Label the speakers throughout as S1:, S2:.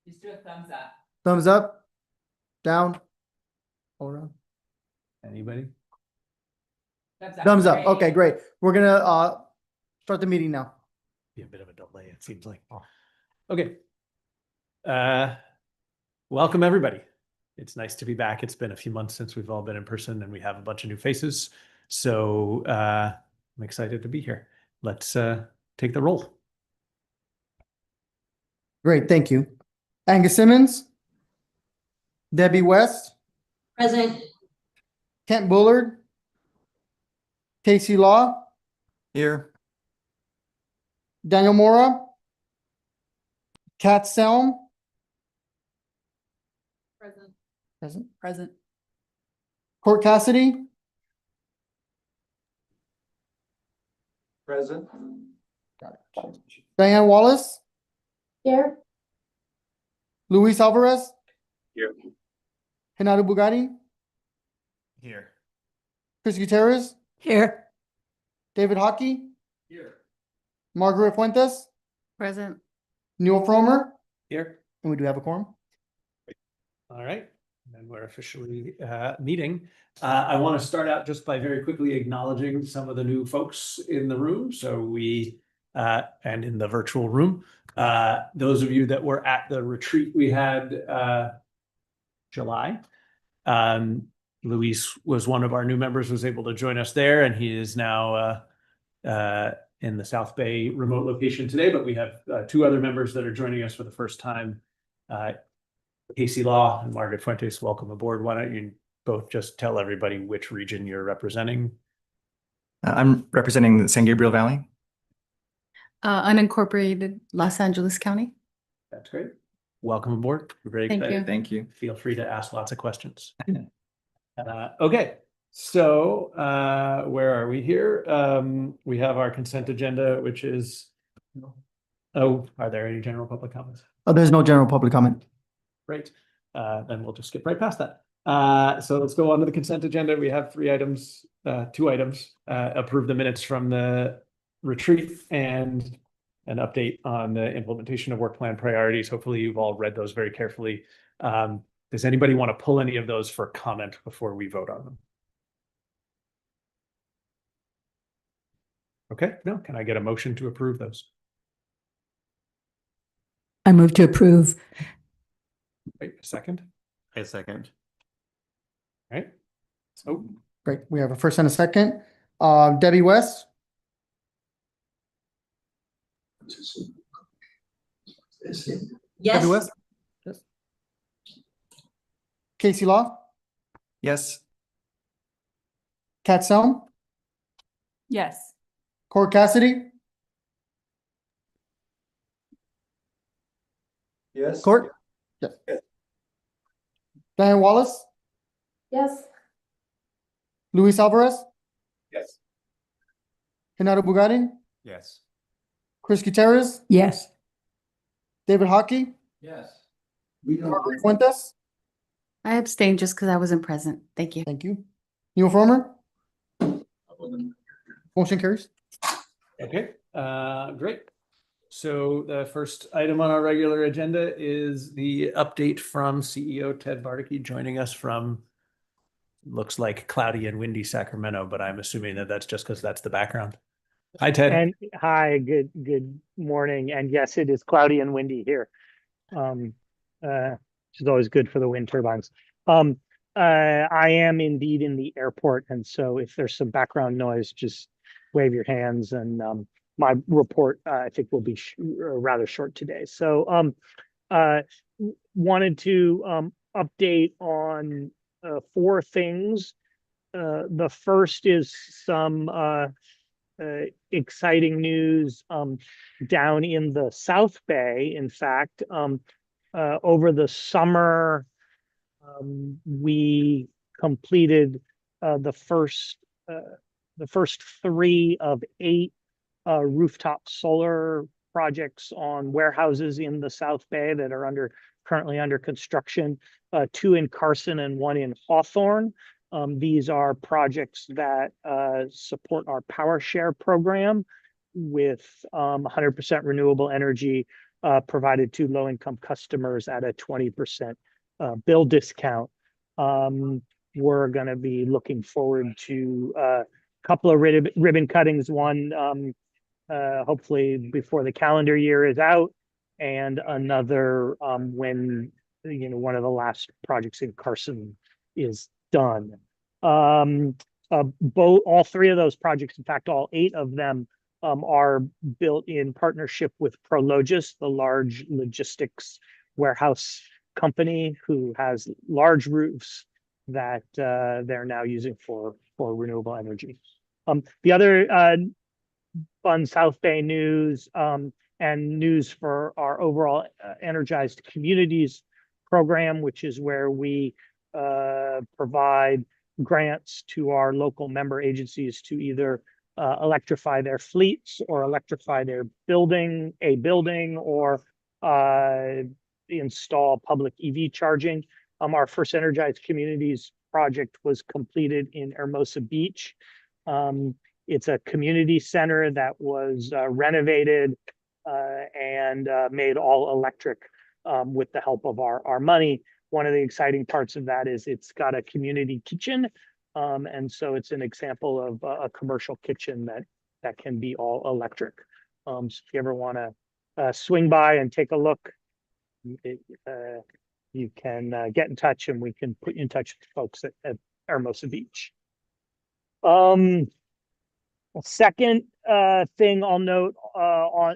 S1: Just do a thumbs up.
S2: Thumbs up, down, or down?
S3: Anybody?
S2: Thumbs up.
S1: Great.
S2: Okay, great. We're gonna start the meeting now.
S3: Be a bit of a delay, it seems like. Okay. Welcome, everybody. It's nice to be back. It's been a few months since we've all been in person and we have a bunch of new faces. So I'm excited to be here. Let's take the roll.
S2: Great, thank you. Angus Simmons. Debbie West.
S4: Present.
S2: Kent Bullard. Casey Law.
S5: Here.
S2: Daniel Mora. Kat Selm.
S4: Present.
S2: Present.
S4: Present.
S2: Court Cassidy.
S5: Present.
S2: Diane Wallace.
S4: Here.
S2: Luis Alvarez.
S5: Here.
S2: Hinadu Bugatti.
S5: Here.
S2: Chris Gutierrez.
S4: Here.
S2: David Hockey.
S5: Here.
S2: Margaret Fuentes.
S4: Present.
S2: Neil Fromer.
S3: Here.
S2: And we do have a quorum.
S3: All right. And we're officially meeting. I want to start out just by very quickly acknowledging some of the new folks in the room. So and in the virtual room, those of you that were at the retreat we had July. Luis was one of our new members, was able to join us there, and he is now in the South Bay remote location today. But we have two other members that are joining us for the first time. Casey Law and Margaret Fuentes, welcome aboard. Why don't you both just tell everybody which region you're representing?
S5: I'm representing the San Gabriel Valley.
S4: Unincorporated Los Angeles County.
S3: That's great. Welcome aboard. We're very
S4: Thank
S3: excited.
S4: you.
S5: Thank you.
S3: Feel free to ask lots of questions. Okay, so where are we here? We have our consent agenda, which is, oh, are there any general public comments?
S2: Oh, there's no general public comment.
S3: Great. Then we'll just skip right past that. So let's go on to the consent agenda. We have two items, approve the minutes from the retreat and an update on the implementation of work plan priorities. Hopefully you've all read those very carefully. Does anybody want to pull any of those for comment before we vote on them? Okay, no, can I get a motion to approve those?
S4: I move to approve.
S3: Wait a second.
S5: A second.
S3: All right. So
S2: Great. We have a first and a second. Debbie West.
S4: Yes.
S2: Debbie West. Yes. Casey Law.
S5: Yes.
S2: Kat Selm.
S4: Yes.
S2: Court Cassidy.
S5: Yes.
S2: Court. Yes. Diane Wallace.
S4: Yes.
S2: Luis Alvarez.
S5: Yes.
S2: Hinadu Bugatti.
S5: Yes.
S2: Chris Gutierrez.
S4: Yes.
S2: David Hockey.
S5: Yes.
S2: Margaret Fuentes.
S4: I abstained just because I wasn't present. Thank you.
S2: Thank you. Neil Fromer. Motion carries.
S3: okay, great. So the first item on our regular agenda is the update from CEO Ted Bardicke, joining us from, looks like cloudy and windy Sacramento, but I'm assuming that that's just because that's the background. Hi, Ted.
S6: And hi, good morning. And yes, it is cloudy and windy here. Which is always good for the wind turbines. I am indeed in the airport, and so if there's some background noise, just wave your hands, and my report I think will be rather short today. So wanted to update on four things. The first is some exciting news down in the South Bay. In fact, over the summer, we completed the first 3 of 8 rooftop solar projects on warehouses in the South Bay that are currently under construction. 2 in Carson and 1 in Hawthorne. These are projects that support our power share program with 100% renewable energy provided to low-income customers at a 20% bill discount. We're going to be looking forward to a couple of ribbon cuttings, one hopefully before the calendar year is out, and another when one of the last projects in Carson is done. All three of those projects, in fact, all 8 of them, are built in partnership with Prologis, the large logistics warehouse company who has large roofs that they're now using for renewable energy. The other fun South Bay news and news for our overall Energized Communities program, which is where we provide grants to our local member agencies to either electrify their fleets or electrify their building, or install public EV charging. Our first Energized Communities project was completed in Hermosa Beach. It's a community center that was renovated and made all electric with the help of our money. One of the exciting parts of that is it's got a community kitchen. And so it's an example of a commercial kitchen that can be all electric. So if you ever want to swing by and take a look, you can get in touch and we can put you in touch with folks at Hermosa Beach. Second thing I'll note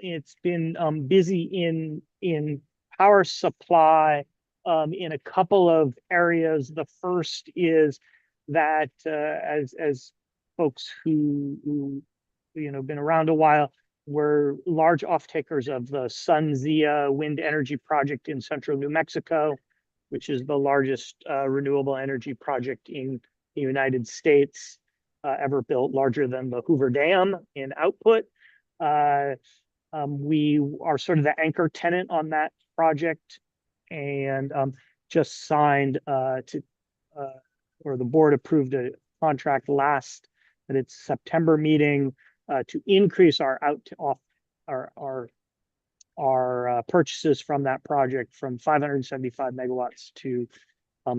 S6: it's been busy in power supply in a couple of areas. The first is that as folks who been around a while, we're large off-takers of the SunZia wind energy project in central New Mexico, which is the largest renewable energy project in the United States ever built, larger than the Hoover Dam in output. We are sort of the anchor tenant on that project, and just signed or the board approved a contract at its September meeting to increase our purchases from that project from 575 megawatts to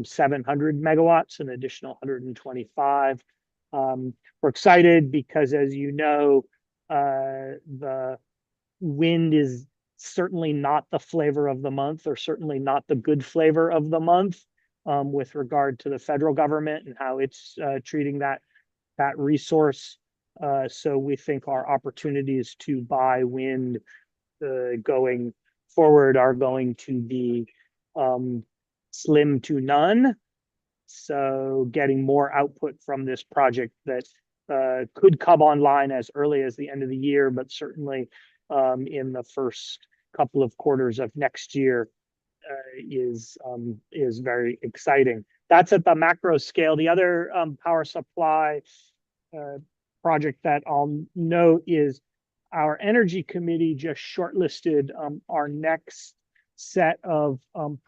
S6: 700 megawatts, an additional 125. We're excited because, as you know, the wind is certainly not the flavor of the month, or certainly not the good flavor of the month, with regard to the federal government and how it's treating that resource. So we think our opportunities to buy wind going forward are going to be slim to none. So getting more output from this project that could come online as early as the end of the year, but certainly in the first couple of quarters of next year is very exciting. That's at the macro scale. The other power supply project that I'll note is our Energy Committee just shortlisted our next set of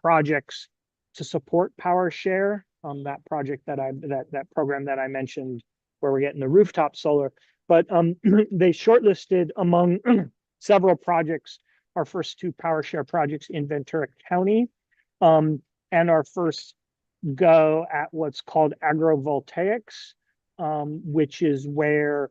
S6: projects to support Power Share. That project that program that I mentioned, where we're getting the rooftop solar, but they shortlisted among several projects our first 2 Power Share projects in Ventura County, and our first go at what's called agrovoltaics, which is where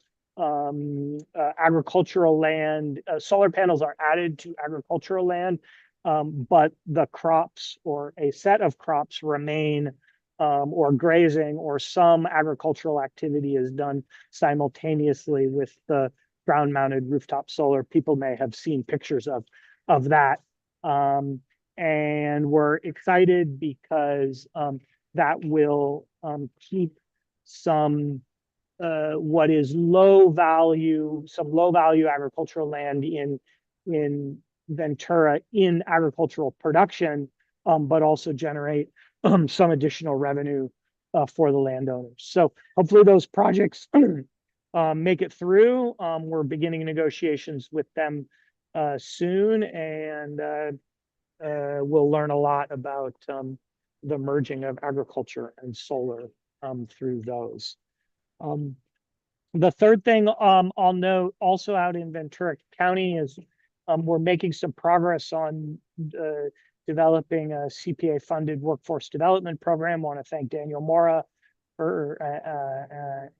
S6: agricultural land, solar panels are added to agricultural land, but the crops or a set of crops remain, or grazing, or some agricultural activity is done simultaneously with the ground-mounted rooftop solar. People may have seen pictures of that. And we're excited because that will keep some what is low value agricultural land in Ventura in agricultural production, but also generate some additional revenue for the landowners. So hopefully those projects make it through. We're beginning negotiations with them soon, and we'll learn a lot about the merging of agriculture and solar through those. The third thing I'll note, also out in Ventura County, is We're making some progress on developing a CPA funded workforce development program. Want to thank Daniel Mora for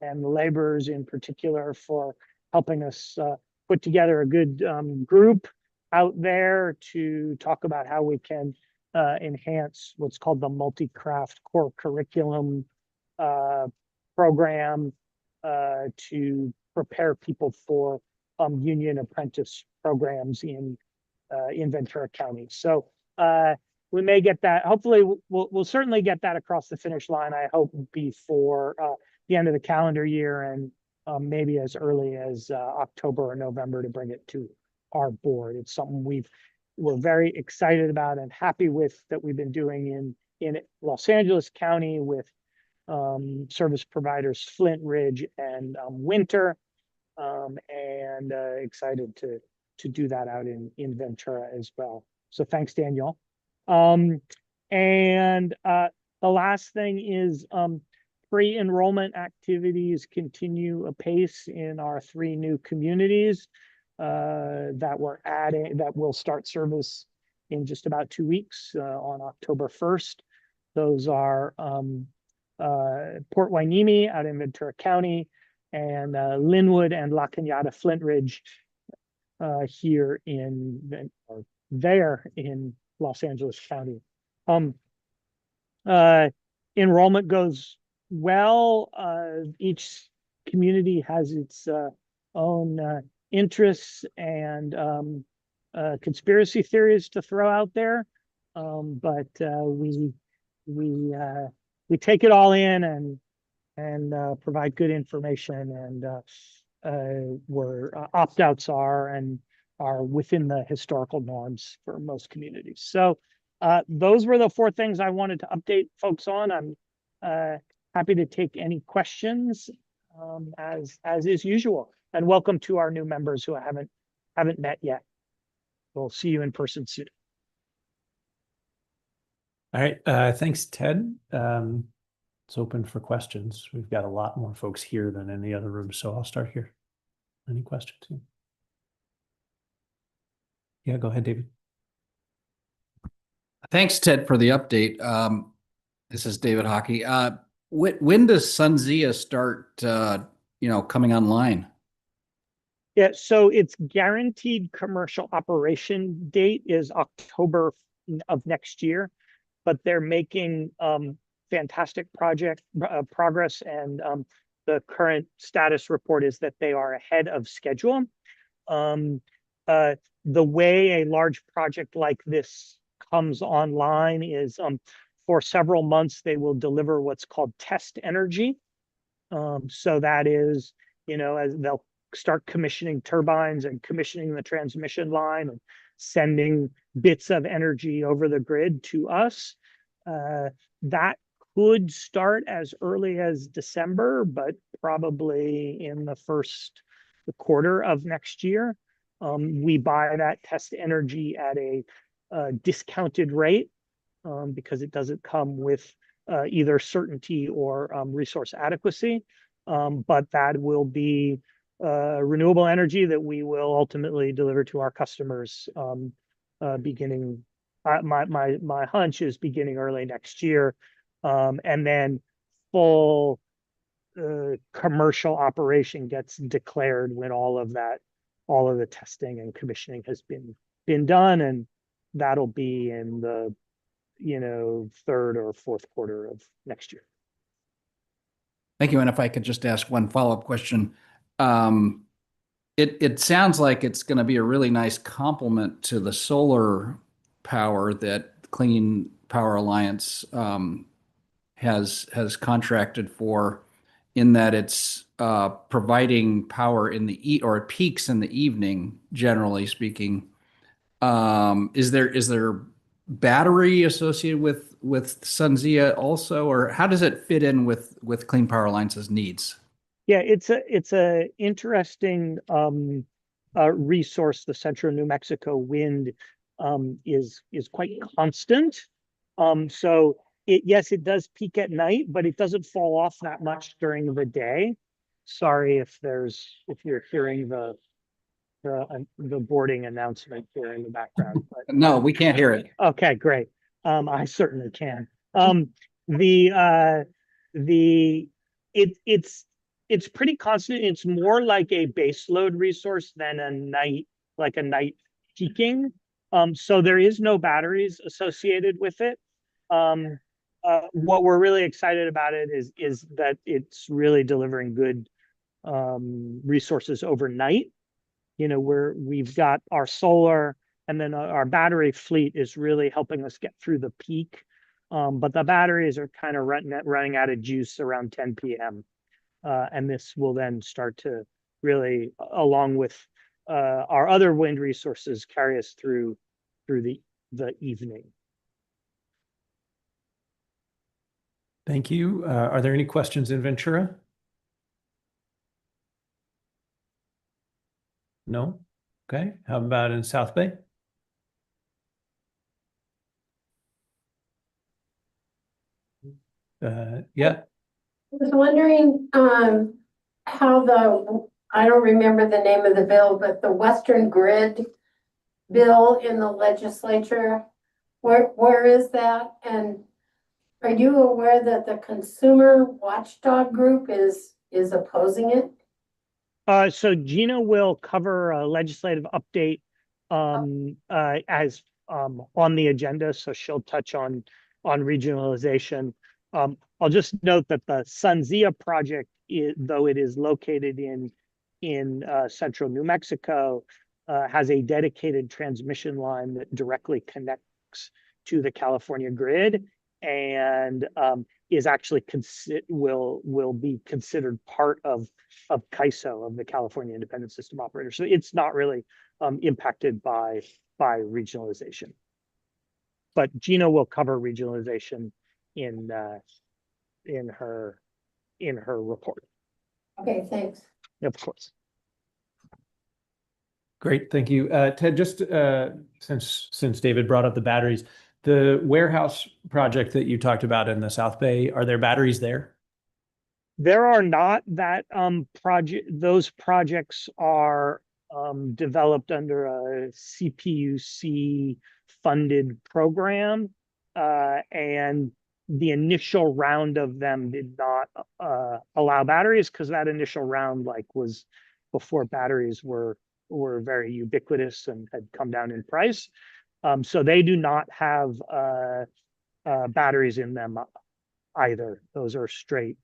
S6: and the laborers in particular for helping us put together a good group out there to talk about how we can enhance what's called the multi-craft core curriculum program to prepare people for union apprentice programs in Ventura County. So we may get that. Hopefully, we'll certainly get that across the finish line. I hope before the end of the calendar year, and maybe as early as October or November to bring it to our board. It's something we're very excited about and happy with that we've been doing in Los Angeles County with service providers Flint Ridge and Winter, and excited to do that out in Ventura as well. So thanks, Daniel. And the last thing is pre-enrollment activities continue apace in our 3 new communities that we're adding, that will start service in just about 2 weeks on October 1st. Those are Port Hueneme out in Ventura County, and Linwood and La Cañada Flint Ridge here in Los Angeles County. Enrollment goes well. Each community has its own interests and conspiracy theories to throw out there, but we take it all in and provide good information, and where opt-outs are within the historical norms for most communities. So those were the 4 things I wanted to update folks on. I'm happy to take any questions as is usual, and welcome to our new members who I haven't met yet. We'll see you in person soon.
S3: All right, thanks, Ted. It's open for questions. We've got a lot more folks here than in the other room, so I'll start here. Any questions? Yeah, go ahead, David.
S1: Thanks, Ted, for the update. This is David Hockey. When does SunZia start, coming online?
S6: Yeah, so its guaranteed commercial operation date is October of next year, but they're making fantastic progress, and the current status report is that they are ahead of schedule. The way a large project like this comes online is for several months they will deliver what's called test energy. So that is, as they'll start commissioning turbines and commissioning the transmission line and sending bits of energy over the grid to us. That could start as early as December, but probably in the first quarter of next year. We buy that test energy at a discounted rate because it doesn't come with either certainty or resource adequacy. But that will be renewable energy that we will ultimately deliver to our customers beginning. My hunch is beginning early next year, and then full commercial operation gets declared when all of the testing and commissioning has been done, and that'll be in the 3rd or 4th quarter of next year.
S1: Thank you. And if I could just ask one follow-up question. It sounds like it's going to be a really nice complement to the solar power that Clean Power Alliance has contracted for, in that it's providing power in or it peaks in the evening, generally speaking. Is there battery associated with SunZia also, or how does it fit in with Clean Power Alliance's needs?
S6: Yeah, it's a interesting resource. The Central New Mexico wind is quite constant. So yes, it does peak at night, but it doesn't fall off that much during the day. Sorry if you're hearing the the boarding announcement here in the background, but
S1: No, we can't hear it.
S6: okay, great. I certainly can. The it's pretty constant. It's more like a baseload resource than like a night peaking. So there is no batteries associated with it. What we're really excited about it is that it's really delivering good resources overnight. You know, we've got our solar, and then our battery fleet is really helping us get through the peak. But the batteries are kind of running out of juice around 10 p.m. And this will then start to really, along with our other wind resources, carry us through the evening.
S3: Thank you. Are there any questions in Ventura? No? Okay. How about in South Bay? Yeah.
S7: I was wondering, how I don't remember the name of the bill, but the Western Grid bill in the legislature, where is that? And are you aware that the Consumer Watchdog Group is opposing it?
S6: So Gina will cover a legislative update as on the agenda, so she'll touch on regionalization. I'll just note that the SunZia project, though it is located in central New Mexico, has a dedicated transmission line that directly connects to the California grid, and is actually will be considered part of CAISO, of the California Independent System Operator. So it's not really impacted by regionalization. But Gina will cover regionalization in her report.
S7: Okay, thanks.
S6: Of course.
S3: Great, thank you. Ted, just since David brought up the batteries, the warehouse project that you talked about in the South Bay, are there batteries there?
S6: There are not. Those projects are developed under a CPUC funded program, and the initial round of them did not allow batteries, because that initial round was before batteries were very ubiquitous and had come down in price. So they do not have batteries in them either. Those are straight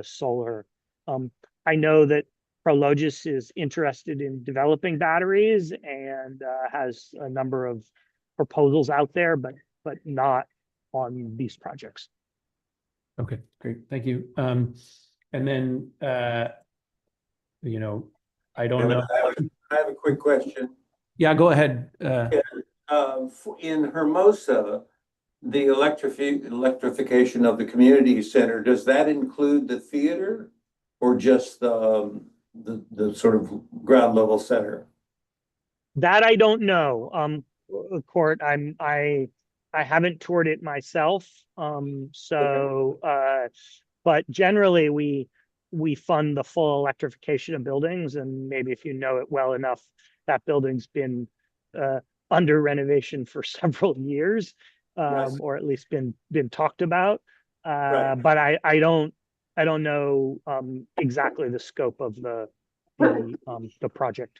S6: solar. I know that Prologis is interested in developing batteries and has a number of proposals out there, but not on these projects.
S3: Okay, great, thank you. And then, I don't know.
S5: I have a quick question.
S3: Yeah, go ahead.
S5: In Hermosa, the electrification of the community center, does that include the theater or just the sort of ground level center?
S6: That I don't know. Court, I haven't toured it myself. But generally we fund the full electrification of buildings, and maybe if you know it well enough, that building's been under renovation for several years,
S5: Yes.
S6: or at least been talked about.
S5: Right.
S6: But I don't know exactly the scope of the project.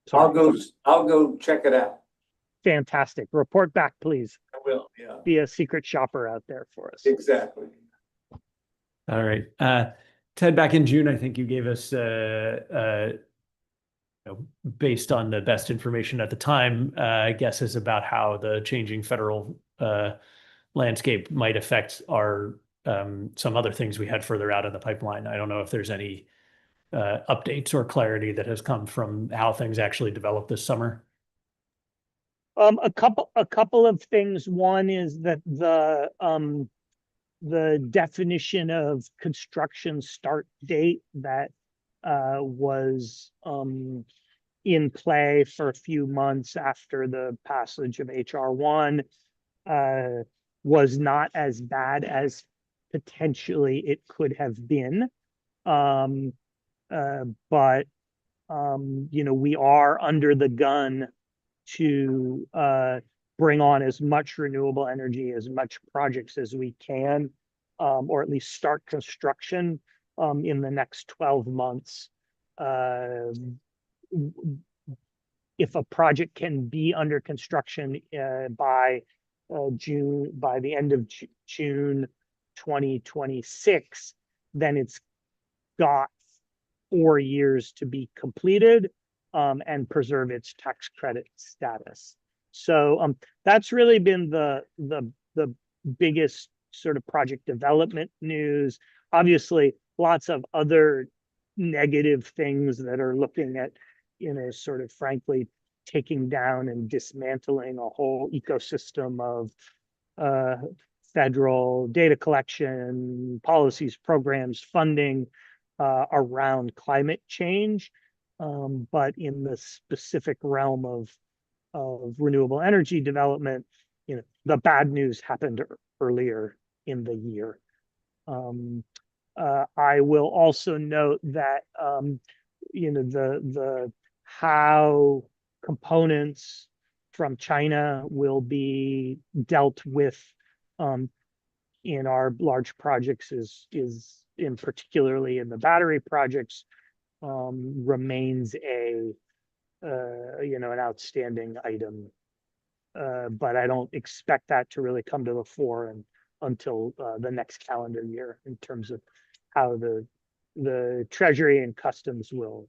S6: Sorry.
S5: I'll go check it out.
S6: Fantastic. Report back, please.
S5: I will, yeah.
S6: Be a secret shopper out there for us.
S5: Exactly.
S3: All right. Ted, back in June, I think you gave us, based on the best information at the time, guesses about how the changing federal landscape might affect our some other things we had further out in the pipeline. I don't know if there's any updates or clarity that has come from how things actually developed this summer.
S6: A couple of things. One is that the definition of construction start date that was in play for a few months after the passage of HR1 was not as bad as potentially it could have been. But we are under the gun to bring on as much renewable energy, as much projects as we can, or at least start construction in the next 12 months. If a project can be under construction by the end of June 2026, then it's got 4 years to be completed and preserve its tax credit status. So that's really been the biggest sort of project development news. Obviously, lots of other negative things that are looking at, sort of frankly, taking down and dismantling a whole ecosystem of federal data collection, policies, programs, funding around climate change. But in the specific realm of renewable energy development, the bad news happened earlier in the year. I will also note that the how components from China will be dealt with in our large projects is in particularly in the battery projects remains an outstanding item. But I don't expect that to really come to the fore until the next calendar year in terms of how the Treasury and Customs will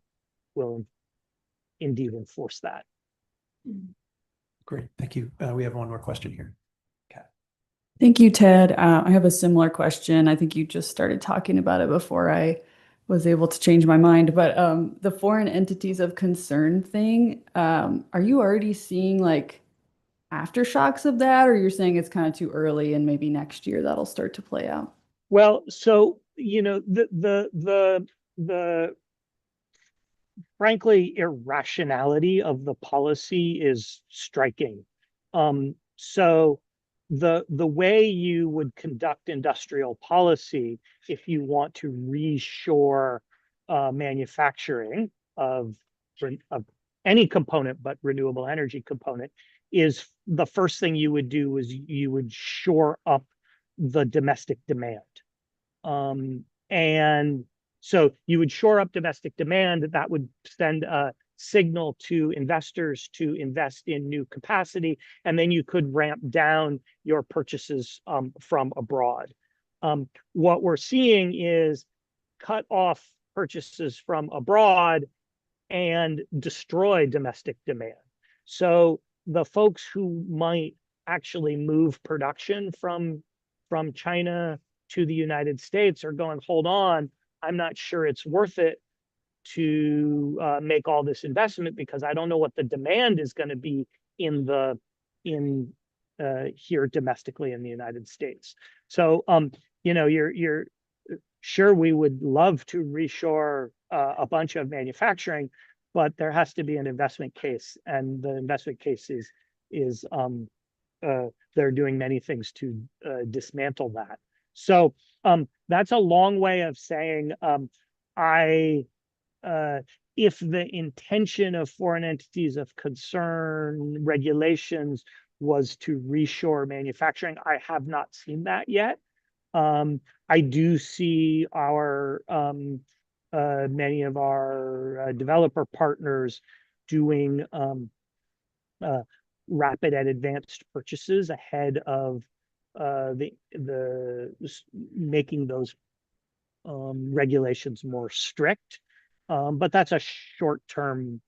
S6: indeed enforce that.
S3: Great, thank you. We have one more question here.
S8: Thank you, Ted. I have a similar question. I think you just started talking about it before I was able to change my mind. But the foreign entities of concern thing, are you already seeing like aftershocks of that, or you're saying it's kind of too early and maybe next year that'll start to play out?
S6: Well, so the frankly irrationality of the policy is striking. So the way you would conduct industrial policy if you want to reshore manufacturing of any component but renewable energy component is the first thing you would do is you would shore up the domestic demand. And so you would shore up domestic demand. That would send a signal to investors to invest in new capacity, and then you could ramp down your purchases from abroad. What we're seeing is cut off purchases from abroad and destroy domestic demand. So the folks who might actually move production from China to the United States are going, hold on, I'm not sure it's worth it to make all this investment because I don't know what the demand is going to be here domestically in the United States. So you're sure we would love to reshore a bunch of manufacturing, but there has to be an investment case, and the investment case is they're doing many things to dismantle that. So that's a long way of saying if the intention of foreign entities of concern regulations was to reshore manufacturing, I have not seen that yet. I do see many of our developer partners doing rapid and advanced purchases ahead of making those regulations more strict. But that's a short-term,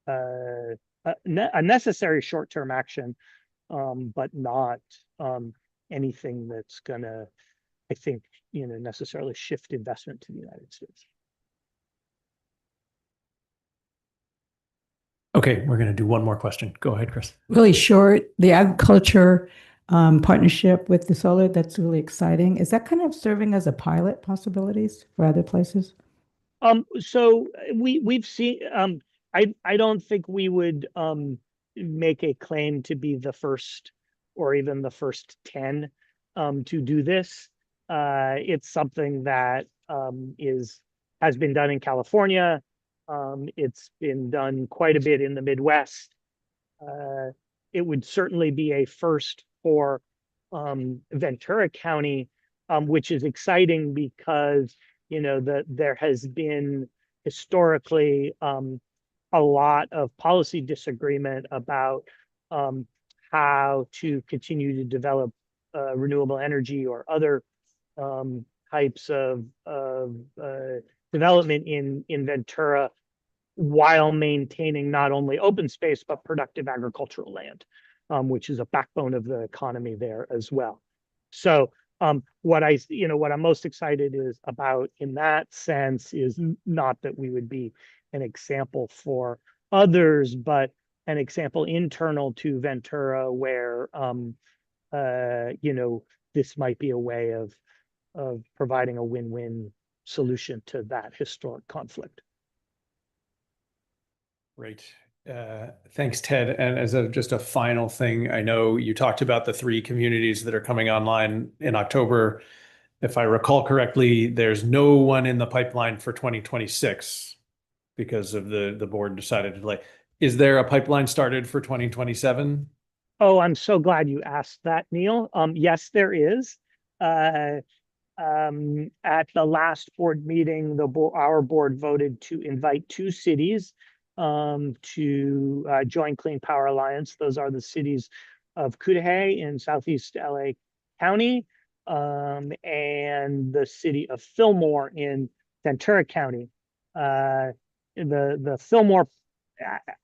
S6: a necessary short-term action, but not anything that's gonna, I think, necessarily shift investment to the United States.
S3: Okay, we're going to do one more question. Go ahead, Chris.
S9: Really short, the agriculture partnership with the solar, that's really exciting. Is that kind of serving as a pilot possibilities for other places?
S6: So we've seen, I don't think we would make a claim to be the first or even the first 10 to do this. It's something that has been done in California. It's been done quite a bit in the Midwest. It would certainly be a first for Ventura County, which is exciting because there has been historically a lot of policy disagreement about how to continue to develop renewable energy or other types of development in Ventura while maintaining not only open space but productive agricultural land, which is a backbone of the economy there as well. So what I'm most excited is about in that sense is not that we would be an example for others, but an example internal to Ventura where this might be a way of providing a win-win solution to that historic conflict.
S3: Great. Thanks, Ted. And as just a final thing, I know you talked about the 3 communities that are coming online in October. If I recall correctly, there's no one in the pipeline for 2026 because of the board decided to delay. Is there a pipeline started for 2027?
S6: Oh, I'm so glad you asked that, Neil. Yes, there is. At the last board meeting, our board voted to invite 2 cities to join Clean Power Alliance. Those are the cities of Cudahy in Southeast LA County and the city of Fillmore in Ventura County. The Fillmore,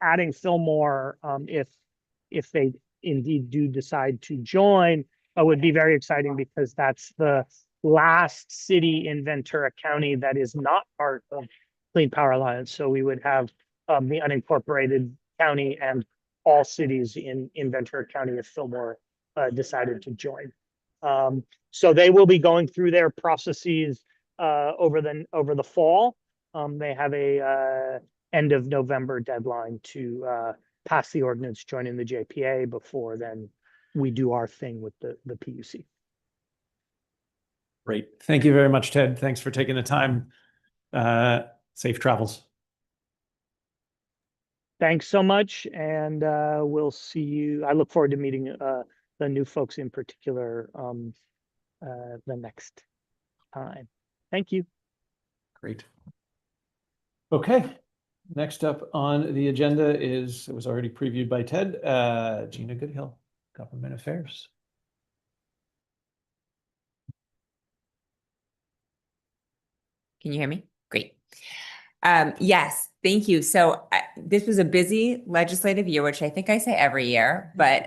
S6: adding Fillmore, if they indeed do decide to join, would be very exciting because that's the last city in Ventura County that is not part of Clean Power Alliance. So we would have the unincorporated county and all cities in Ventura County if Fillmore decided to join. So they will be going through their processes over the fall. They have a end of November deadline to pass the ordinance joining the JPA before then we do our thing with the PUC.
S3: Great. Thank you very much, Ted. Thanks for taking the time. Safe travels.
S6: Thanks so much. And we'll see you. I look forward to meeting the new folks in particular the next time. Thank you.
S3: Great. Okay. Next up on the agenda is, it was already previewed by Ted, Gina Goodhill, Government Affairs.
S10: Can you hear me? Great. Yes, thank you. So this was a busy legislative year, which I think I say every year, but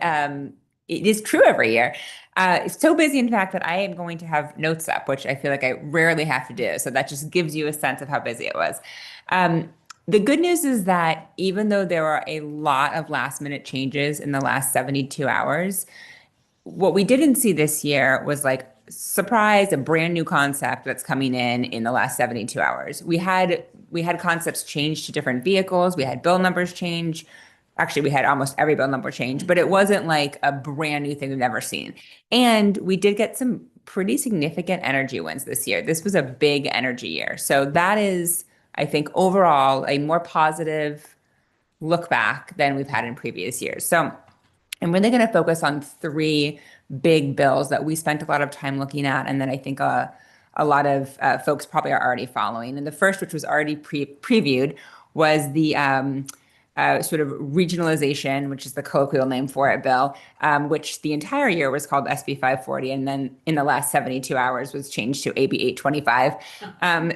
S10: it is true every year. It's so busy, in fact, that I am going to have notes up, which I feel like I rarely have to do. So that just gives you a sense of how busy it was. The good news is that even though there are a lot of last minute changes in the last 72 hours, what we didn't see this year was like, surprise, a brand new concept that's coming in the last 72 hours. We had concepts change to different vehicles. We had bill numbers change. Actually, we had almost every bill number change, but it wasn't like a brand new thing we've never seen. And we did get some pretty significant energy wins this year. This was a big energy year. So that is, I think, overall a more positive look back than we've had in previous years. So I'm really going to focus on 3 big bills that we spent a lot of time looking at, and then I think a lot of folks probably are already following. And the first, which was already previewed, was the sort of regionalization, which is the colloquial name for it, bill, which the entire year was called SB 540, and then in the last 72 hours was changed to AB 825.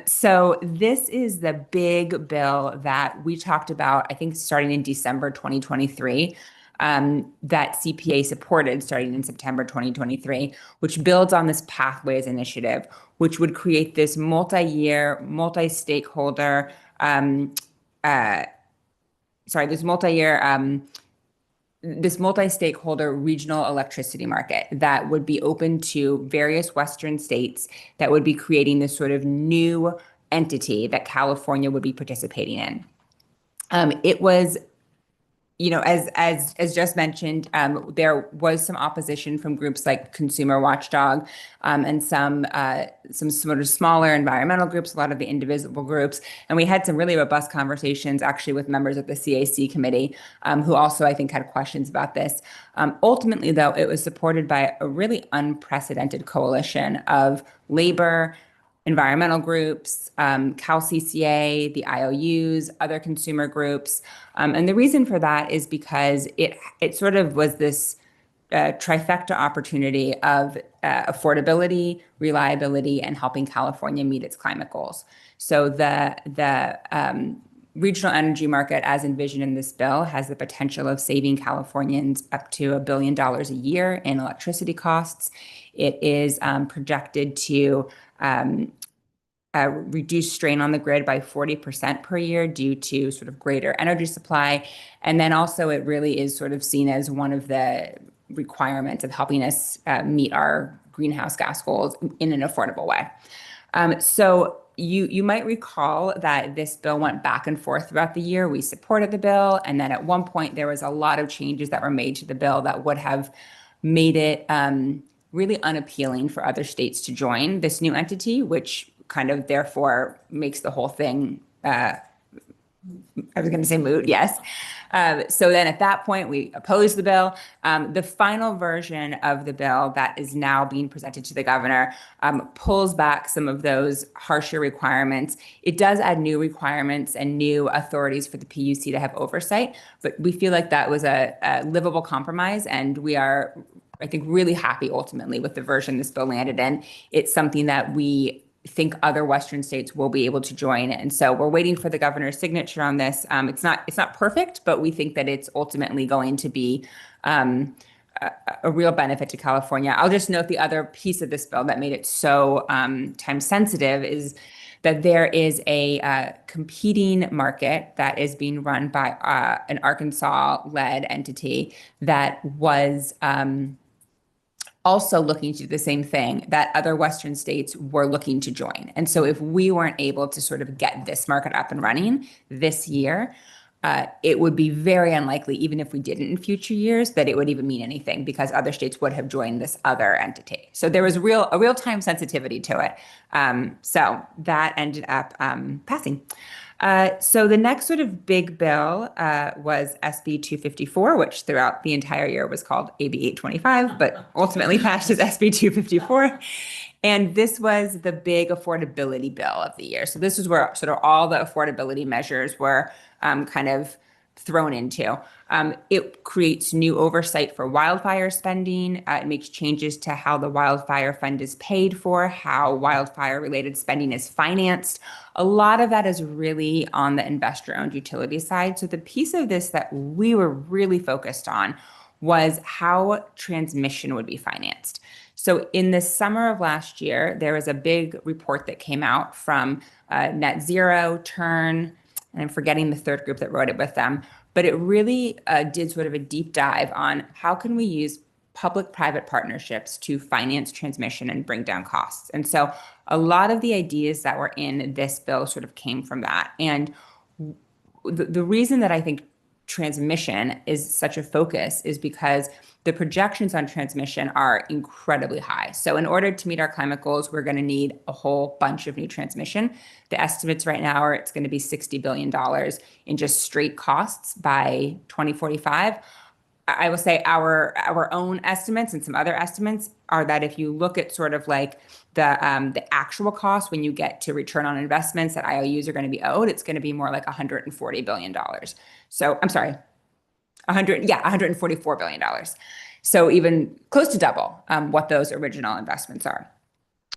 S10: So this is the big bill that we talked about, I think, starting in December 2023. That CPA supported starting in September 2023, which builds on this Pathways initiative, which would create this multi-year, multi-stakeholder, this multi-stakeholder regional electricity market that would be open to various Western states that would be creating this sort of new entity that California would be participating in. It was as just mentioned, there was some opposition from groups like Consumer Watchdog, and some sort of smaller environmental groups, a lot of the indivisible groups, and we had some really robust conversations actually with members of the CAC committee, who also I think had questions about this. Ultimately, though, it was supported by a really unprecedented coalition of labor, environmental groups, Cal CCA, the IOUs, other consumer groups. And the reason for that is because it sort of was this trifecta opportunity of affordability, reliability, and helping California meet its climate goals. So the regional energy market, as envisioned in this bill, has the potential of saving Californians up to $1 billion a year in electricity costs. It is projected to reduce strain on the grid by 40% per year due to sort of greater energy supply. And then also it really is sort of seen as one of the requirements of helping us meet our greenhouse gas goals in an affordable way. So you might recall that this bill went back and forth throughout the year. We supported the bill, and then at one point there was a lot of changes that were made to the bill that would have made it really unappealing for other states to join this new entity, which kind of therefore makes the whole thing, I was going to say moot, yes. So then at that point, we opposed the bill. The final version of the bill that is now being presented to the governor pulls back some of those harsher requirements. It does add new requirements and new authorities for the PUC to have oversight, but we feel like that was a livable compromise, and we are, I think, really happy ultimately with the version this bill landed in. It's something that we think other Western states will be able to join. And so we're waiting for the governor's signature on this. It's not perfect, but we think that it's ultimately going to be a real benefit to California. I'll just note the other piece of this bill that made it so time sensitive is that there is a competing market that is being run by an Arkansas-led entity that was also looking to do the same thing that other Western states were looking to join. And so if we weren't able to sort of get this market up and running this year, it would be very unlikely, even if we didn't in future years, that it would even mean anything because other states would have joined this other entity. So there was a real time sensitivity to it. So that ended up passing. So the next sort of big bill was SB 254, which throughout the entire year was called AB 825, but ultimately passed as SB 254. And this was the big affordability bill of the year. So this is where sort of all the affordability measures were kind of thrown into. It creates new oversight for wildfire spending. It makes changes to how the wildfire fund is paid for, how wildfire-related spending is financed. A lot of that is really on the investor-owned utility side. So the piece of this that we were really focused on was how transmission would be financed. So in the summer of last year, there was a big report that came out from Net Zero, Turn, and I'm forgetting the third group that wrote it with them, but it really did sort of a deep dive on how can we use public-private partnerships to finance transmission and bring down costs. And so a lot of the ideas that were in this bill sort of came from that. And the reason that I think transmission is such a focus is because the projections on transmission are incredibly high. So in order to meet our climate goals, we're going to need a whole bunch of new transmission. The estimates right now are it's going to be $60 billion in just straight costs by 2045. I will say our own estimates and some other estimates are that if you look at sort of like the actual cost when you get to return on investments that IOUs are going to be owed, it's going to be more like $140 billion. So I'm sorry, $144 billion. So even close to double what those original investments are.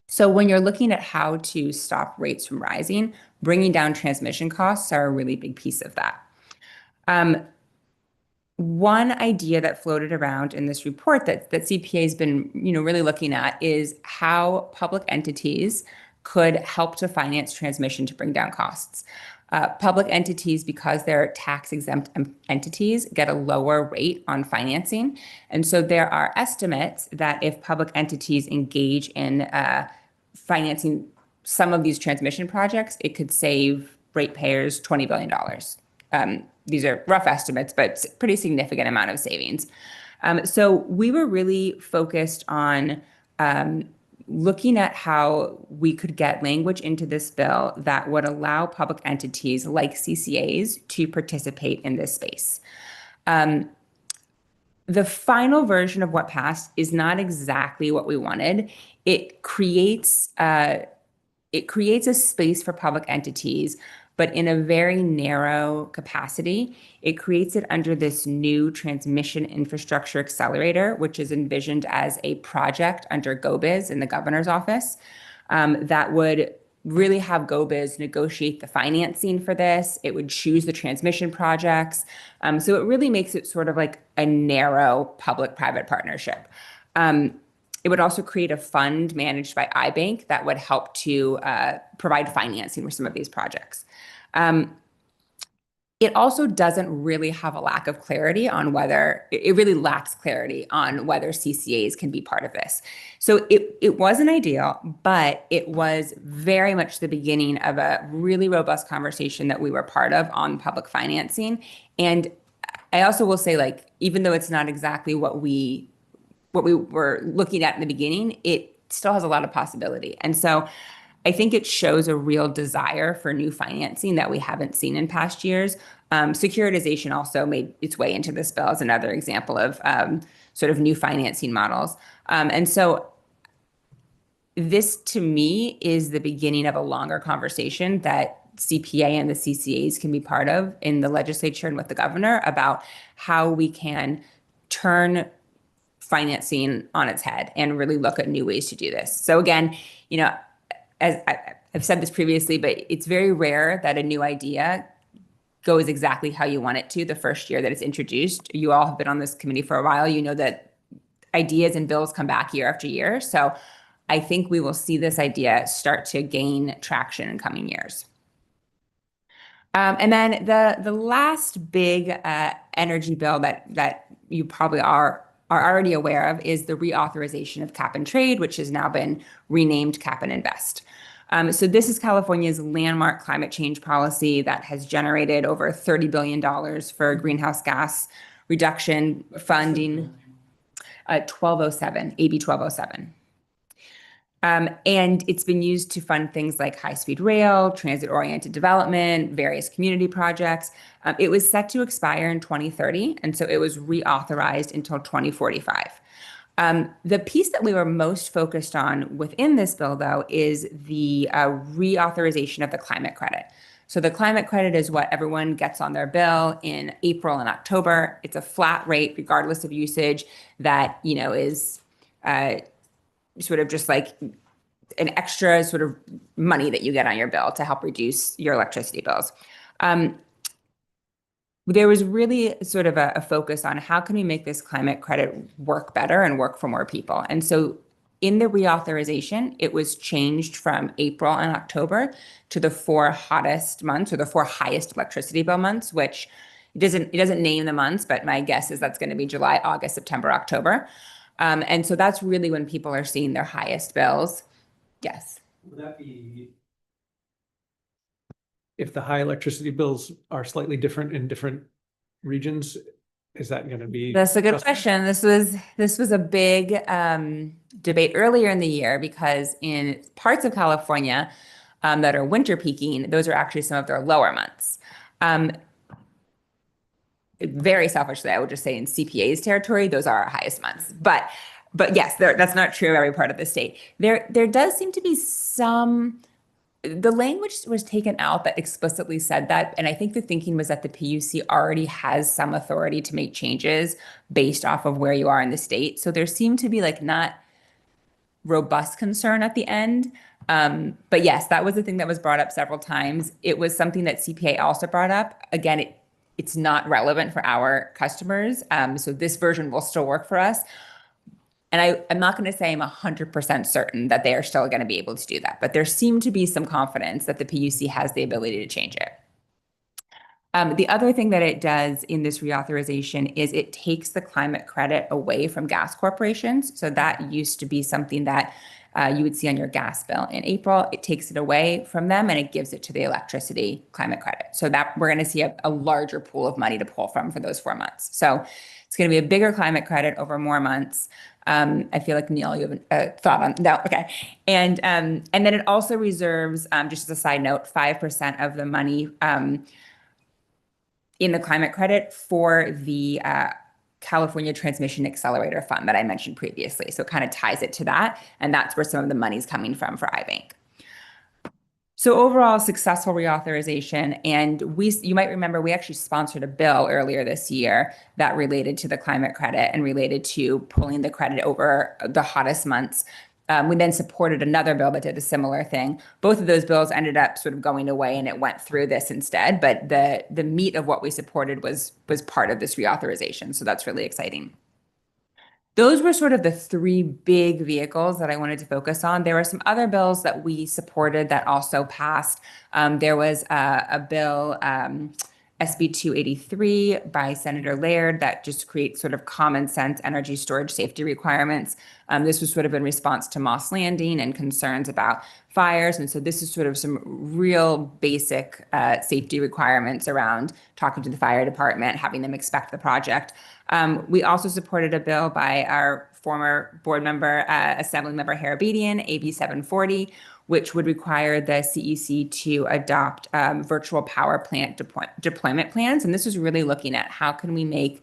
S10: So when you're looking at how to stop rates from rising, bringing down transmission costs are a really big piece of that. One idea that floated around in this report that CPA has been, really looking at is how public entities could help to finance transmission to bring down costs. Public entities, because they're tax-exempt entities, get a lower rate on financing. And so there are estimates that if public entities engage in financing some of these transmission projects, it could save ratepayers $20 billion. these are rough estimates, but pretty significant amount of savings. So we were really focused on looking at how we could get language into this bill that would allow public entities like CCAs to participate in this space. The final version of what passed is not exactly what we wanted. It creates a space for public entities, but in a very narrow capacity. It creates it under this new transmission infrastructure accelerator, which is envisioned as a project under GoBiz in the governor's office, that would really have GoBiz negotiate the financing for this. It would choose the transmission projects. So it really makes it sort of like a narrow public-private partnership. It would also create a fund managed by iBank that would help to provide financing for some of these projects. It also doesn't really have a lack of clarity on whether, it really lacks clarity on whether CCAs can be part of this. So it wasn't ideal, but it was very much the beginning of a really robust conversation that we were part of on public financing. And I also will say, like, even though it's not exactly what we were looking at in the beginning, it still has a lot of possibility. And so I think it shows a real desire for new financing that we haven't seen in past years. Securitization also made its way into this bill as another example of sort of new financing models. And so this, to me, is the beginning of a longer conversation that CPA and the CCAs can be part of in the legislature and with the governor about how we can turn financing on its head and really look at new ways to do this. So again, as I've said this previously, but it's very rare that a new idea goes exactly how you want it to the first year that it's introduced. You all have been on this committee for a while. You know that ideas and bills come back year after year. So I think we will see this idea start to gain traction in coming years. And then the last big energy bill that you probably are already aware of is the reauthorization of cap and trade, which has now been renamed Cap and Invest. So this is California's landmark climate change policy that has generated over $30 billion for greenhouse gas reduction funding. 1207, AB 1207. And it's been used to fund things like high-speed rail, transit-oriented development, various community projects. It was set to expire in 2030, and so it was reauthorized until 2045. The piece that we were most focused on within this bill, though, is the reauthorization of the climate credit. So the climate credit is what everyone gets on their bill in April and October. It's a flat rate, regardless of usage, that is sort of just like an extra sort of money that you get on your bill to help reduce your electricity bills. There was really sort of a focus on how can we make this climate credit work better and work for more people. And so in the reauthorization, it was changed from April and October to the 4 hottest months, or the 4 highest electricity bill months, which it doesn't name the months, but my guess is that's going to be July, August, September, October. And so that's really when people are seeing their highest bills. Yes.
S3: Would that be if the high electricity bills are slightly different in different regions? Is that going to be?
S10: That's a good question. This was a big debate earlier in the year, because in parts of California that are winter peaking, those are actually some of their lower months. Very selfishly, I would just say in CPA's territory, those are our highest months. But yes, that's not true of every part of the state. There does seem to be some. The language was taken out that explicitly said that, and I think the thinking was that the PUC already has some authority to make changes based off of where you are in the state. So there seemed to be like not robust concern at the end. But yes, that was the thing that was brought up several times. It was something that CPA also brought up. Again, it's not relevant for our customers. So this version will still work for us. And I'm not going to say I'm 100% certain that they are still going to be able to do that, but there seemed to be some confidence that the PUC has the ability to change it. The other thing that it does in this reauthorization is it takes the climate credit away from gas corporations. So that used to be something that you would see on your gas bill in April. It takes it away from them and it gives it to the electricity climate credit. So that we're going to see a larger pool of money to pull from for those 4 months. So it's going to be a bigger climate credit over more months. I feel like Neil, you have a thought on that. Okay. And then it also reserves, just as a side note, 5% of the money in the climate credit for the California Transmission Accelerator Fund that I mentioned previously. So it kind of ties it to that. And that's where some of the money's coming from for iBank. So overall, successful reauthorization. And you might remember, we actually sponsored a bill earlier this year that related to the climate credit and related to pulling the credit over the hottest months. We then supported another bill that did a similar thing. Both of those bills ended up sort of going away and it went through this instead. But the meat of what we supported was part of this reauthorization. So that's really exciting. Those were sort of the 3 big vehicles that I wanted to focus on. There were some other bills that we supported that also passed. There was a bill, SB 283 by Senator Laird, that just creates sort of common sense energy storage safety requirements. This was sort of in response to Moss Landing and concerns about fires. And so this is sort of some real basic safety requirements around talking to the fire department, having them inspect the project. We also supported a bill by our former board member, Assembly Member Harabedian, AB 740, which would require the CEC to adopt virtual power plant deployment plans. And this is really looking at how can we make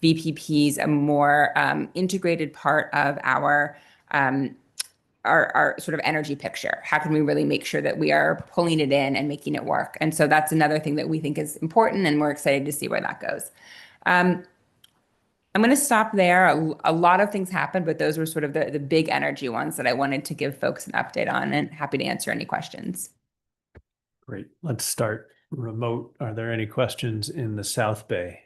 S10: VPPs a more integrated part of our sort of energy picture. How can we really make sure that we are pulling it in and making it work? And so that's another thing that we think is important, and we're excited to see where that goes. I'm going to stop there. A lot of things happened, but those were sort of the big energy ones that I wanted to give folks an update on, and happy to answer any questions.
S3: Great. Let's start remote. Are there any questions in the South Bay?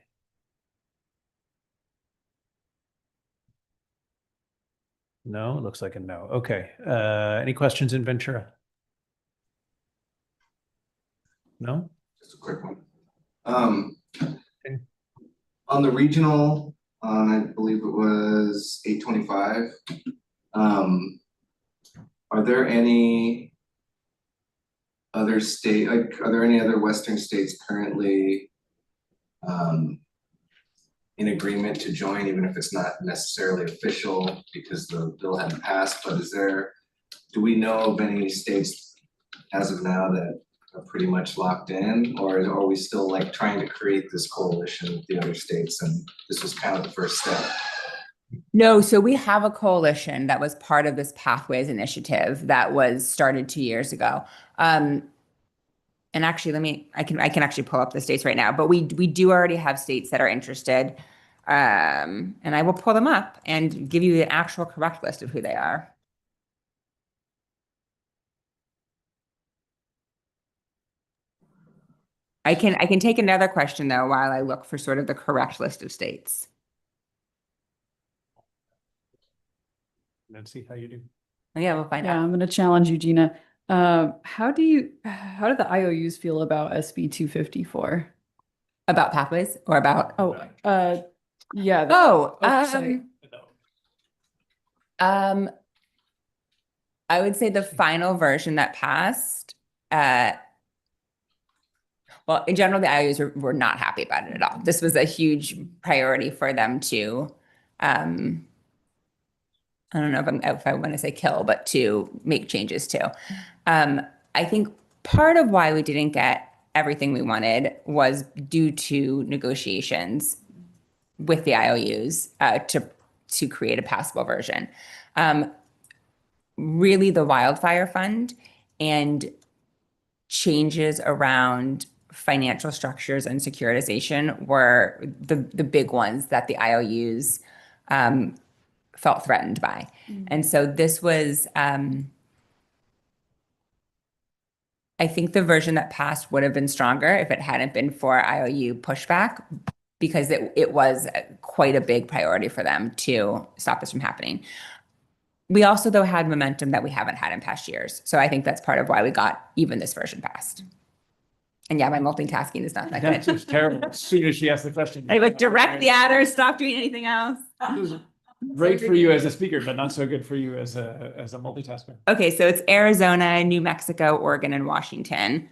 S3: No, it looks like a no. Okay. Any questions in Ventura? No?
S11: Just a quick one. On the regional, I believe it was 825. Are there any other are there any other Western states currently in agreement to join, even if it's not necessarily official because the bill hadn't passed? But do we know of any states as of now that are pretty much locked in, or are we still like trying to create this coalition with the other states, and this was kind of the first step?
S10: No, so we have a coalition that was part of this Pathways initiative that was started 2 years ago. And actually, I can actually pull up the states right now, but we do already have states that are interested. And I will pull them up and give you the actual correct list of who they are. I can take another question though while I look for sort of the correct list of states.
S3: Nancy, how you do?
S10: Oh, yeah, we'll find out.
S8: I'm going to challenge you, Gina. How do the IOUs feel about SB 254?
S10: About Pathways or about?
S8: Yeah.
S10: I would say the final version that passed, well, in general, the IOUs were not happy about it at all. This was a huge priority for them to, I don't know if I want to say kill, but to make changes to. I think part of why we didn't get everything we wanted was due to negotiations with the IOUs to create a passable version. Really, the wildfire fund and changes around financial structures and securitization were the big ones that the IOUs felt threatened by. And so this was, I think the version that passed would have been stronger if it hadn't been for IOU pushback, because it was quite a big priority for them to stop this from happening. We also, though, had momentum that we haven't had in past years. So I think that's part of why we got even this version passed. And yeah, my multitasking is not that good.
S3: That's just terrible. As soon as she asked the question.
S10: I looked directly at her, stopped doing anything else.
S3: Great for you as a speaker, but not so good for you as a multitasker.
S10: Okay, so it's Arizona, New Mexico, Oregon, and Washington.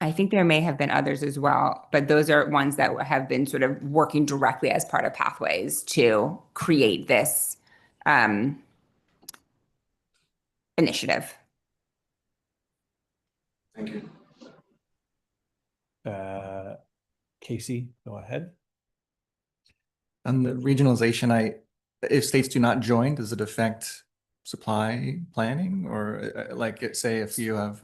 S10: I think there may have been others as well, but those are ones that have been sort of working directly as part of pathways to create this initiative.
S11: Thank you.
S3: Casey, go ahead.
S12: On the regionalization, if states do not join, does it affect supply planning? Or like, say, if you have,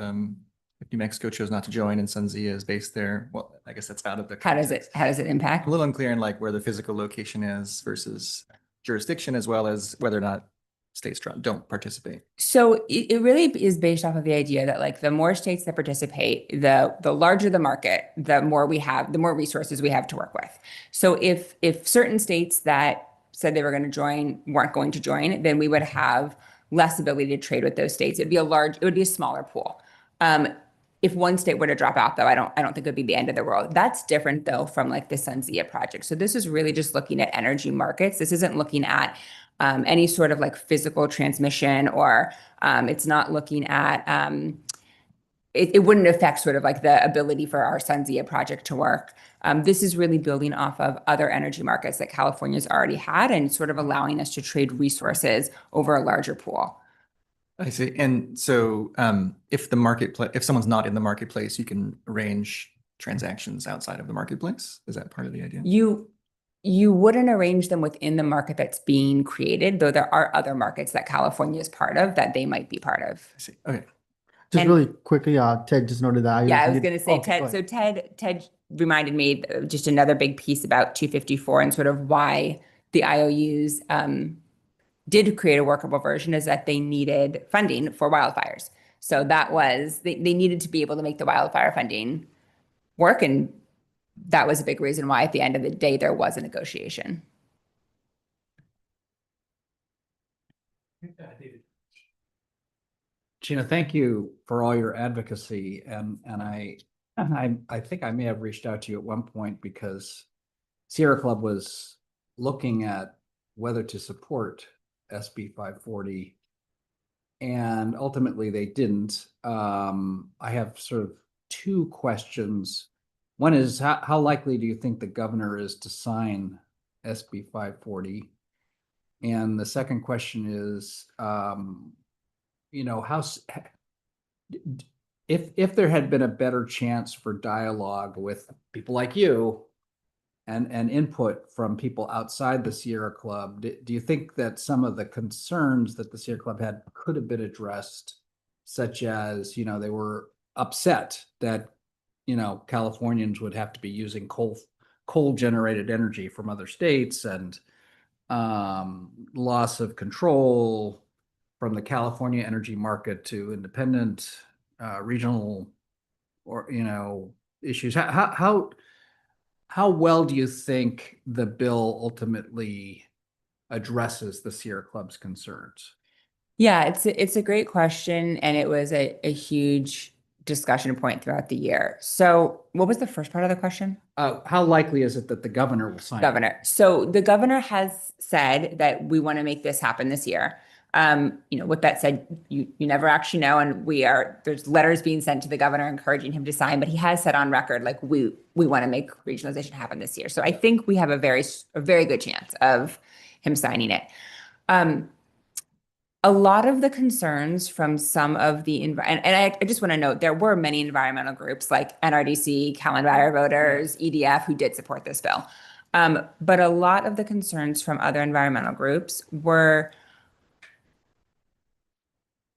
S12: if New Mexico chose not to join and SunZia is based there, well, I guess that's out of the
S10: How does
S12: context.
S10: it
S12: A
S10: impact?
S12: little unclear in like where the physical location is versus jurisdiction, as well as whether or not states don't participate.
S10: So it really is based off of the idea that like the more states that participate, the larger the market, the more we have, the more resources we have to work with. So if certain states that said they were going to join weren't going to join, then we would have less ability to trade with those states. It would be a smaller pool. If one state were to drop out, though, I don't think it would be the end of the world. That's different, though, from like the SunZia project. So this is really just looking at energy markets. This isn't looking at any sort of like physical transmission, or it's not looking at, it wouldn't affect sort of like the ability for our SunZia project to work. This is really building off of other energy markets that California's already had and sort of allowing us to trade resources over a larger pool.
S12: I see. And so if if someone's not in the marketplace, you can arrange transactions outside of the marketplace. Is that part of the idea?
S10: You wouldn't arrange them within the market that's being created, though there are other markets that California is part of that they might be part of.
S12: I see. Okay.
S2: Just
S10: And-
S2: really quickly, Ted just noted that.
S10: Yeah, I was going to say,
S2: Okay, go
S10: Ted.
S2: ahead.
S10: So Ted reminded me of just another big piece about 254 and sort of why the IOUs did create a workable version is that they needed funding for wildfires. So that was, they needed to be able to make the wildfire funding work. And that was a big reason why at the end of the day, there was a negotiation.
S1: Gina, thank you for all your advocacy. And I think I may have reached out to you at one point because Sierra Club was looking at whether to support SB 540. And ultimately they didn't. I have sort of two questions. One is how likely do you think the governor is to sign SB 540? And the second question is, you know, if there had been a better chance for dialogue with people like you and input from people outside the Sierra Club, do you think that some of the concerns that the Sierra Club had could have been addressed, such as, you know, they were upset that, you know, Californians would have to be using coal generated energy from other states, and loss of control from the California energy market to independent regional, or, you know, issues. How well do you think the bill ultimately addresses the Sierra Club's concerns?
S10: Yeah, it's a great question. And it was a huge discussion point throughout the year. So what was the first part of the question?
S1: How likely is it that the governor will sign it?
S10: Governor. So the governor has said that we want to make this happen this year. You know, with that said, you never actually know. And there's letters being sent to the governor encouraging him to sign, but he has said on record, like, we want to make regionalization happen this year. So I think we have a very good chance of him signing it. A lot of the concerns from some of the, and I just want to note, there were many environmental groups like NRDC, Cal Enviro Voters, EDF, who did support this bill. But a lot of the concerns from other environmental groups were,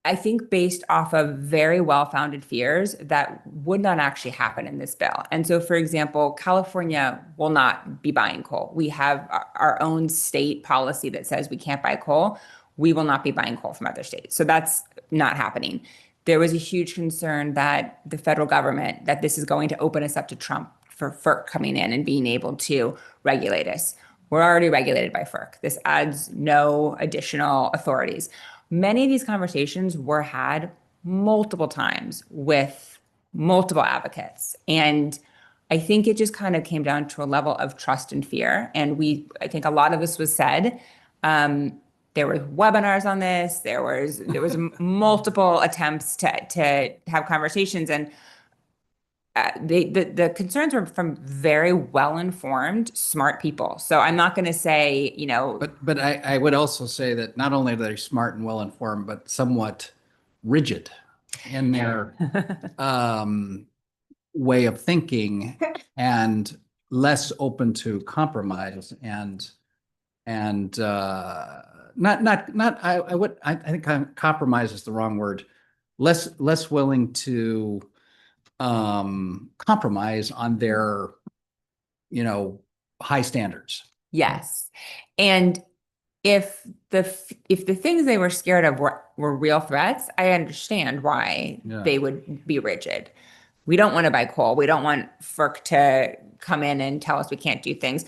S10: I think, based off of very well-founded fears that would not actually happen in this bill. And so, for example, California will not be buying coal. We have our own state policy that says we can't buy coal. We will not be buying coal from other states. So that's not happening. There was a huge concern that the federal government, that this is going to open us up to Trump for FERC coming in and being able to regulate us. We're already regulated by FERC. This adds no additional authorities. Many of these conversations were had multiple times with multiple advocates. And I think it just kind of came down to a level of trust and fear. And I think a lot of this was said. There were webinars on this. There was multiple attempts to have conversations, and the concerns were from very well-informed, smart people. So I'm not going to say,
S1: But I would also say that not only are they smart and well-informed, but somewhat rigid in their way of thinking and less open to compromise and I think compromise is the wrong word. Less willing to compromise on their, high standards.
S10: yes. And if the things they were scared of were real threats, I understand why they would be rigid. We don't want to buy coal. We don't want FERC to come in and tell us we can't do things.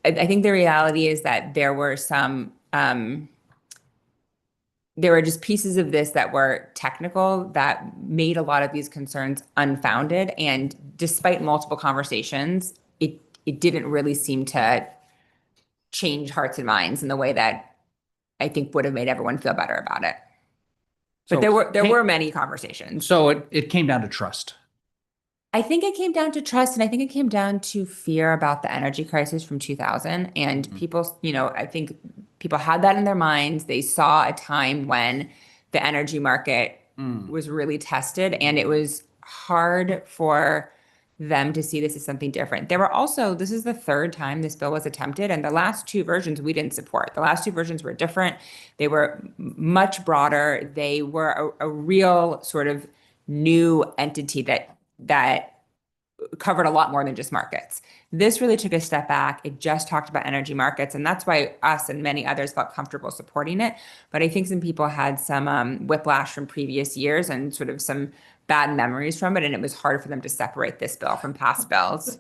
S10: I think the reality is that there were just pieces of this that were technical that made a lot of these concerns unfounded. And despite multiple conversations, it didn't really seem to change hearts and minds in the way that I think would have made everyone feel better about it. But there were many conversations.
S1: So it came down to trust.
S10: I think it came down to trust, and I think it came down to fear about the energy crisis from 2000. And people, I think people had that in their minds. They saw a time when the energy market was really tested, and it was hard for them to see this as something different. This is the third time this bill was attempted, and the last two versions we didn't support. The last two versions were different. They were much broader. They were a real sort of new entity that covered a lot more than just markets. This really took a step back. It just talked about energy markets, and that's why us and many others felt comfortable supporting it. But I think some people had some whiplash from previous years and sort of some bad memories from it, and it was hard for them to separate this bill from past bills.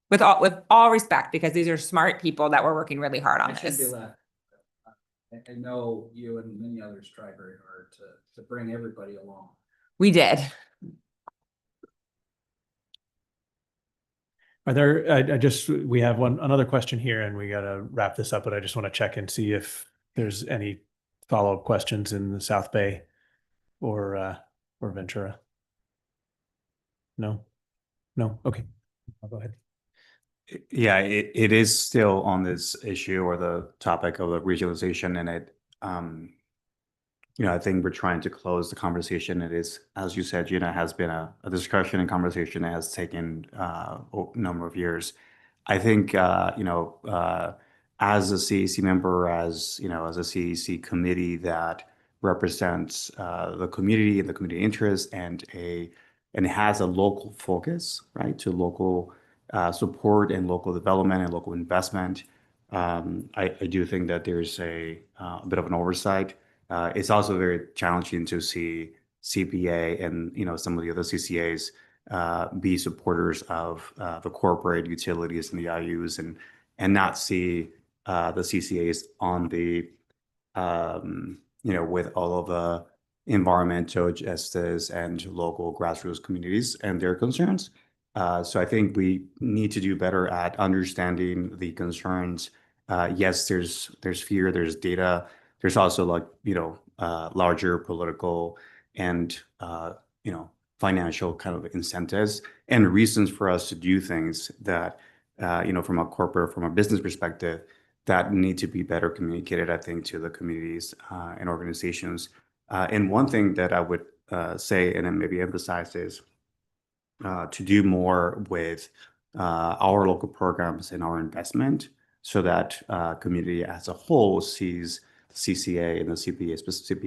S10: With all respect, because these are smart people that were working really hard on this.
S1: I know you and many others tried very hard to bring everybody along.
S10: We did.
S3: We have another question here, and we got to wrap this up, but I just want to check and see if there's any follow-up questions in the South Bay or Ventura. No? Okay. I'll go ahead.
S13: Yeah, it is still on this issue or the topic of the regionalization, and I think we're trying to close the conversation. It is, as you said, has been a discussion and conversation that has taken a number of years. I think, as a CEC member, as a CEC committee that represents the community and the community interest and has a local focus, right, to local support and local development and local investment. I do think that there's a bit of an oversight. It's also very challenging to see CPA and some of the other CCAs be supporters of the corporate utilities and the IUs and not see the CCAs on the with all of the environmental justice and local grassroots communities and their concerns. So I think we need to do better at understanding the concerns. Yes, there's fear, there's data. There's also larger political and financial kind of incentives and reasons for us to do things that from a business perspective that need to be better communicated, I think, to the communities and organizations. And one thing that I would say and then maybe emphasize is to do more with our local programs and our investment so that community as a whole sees CCA and the CPA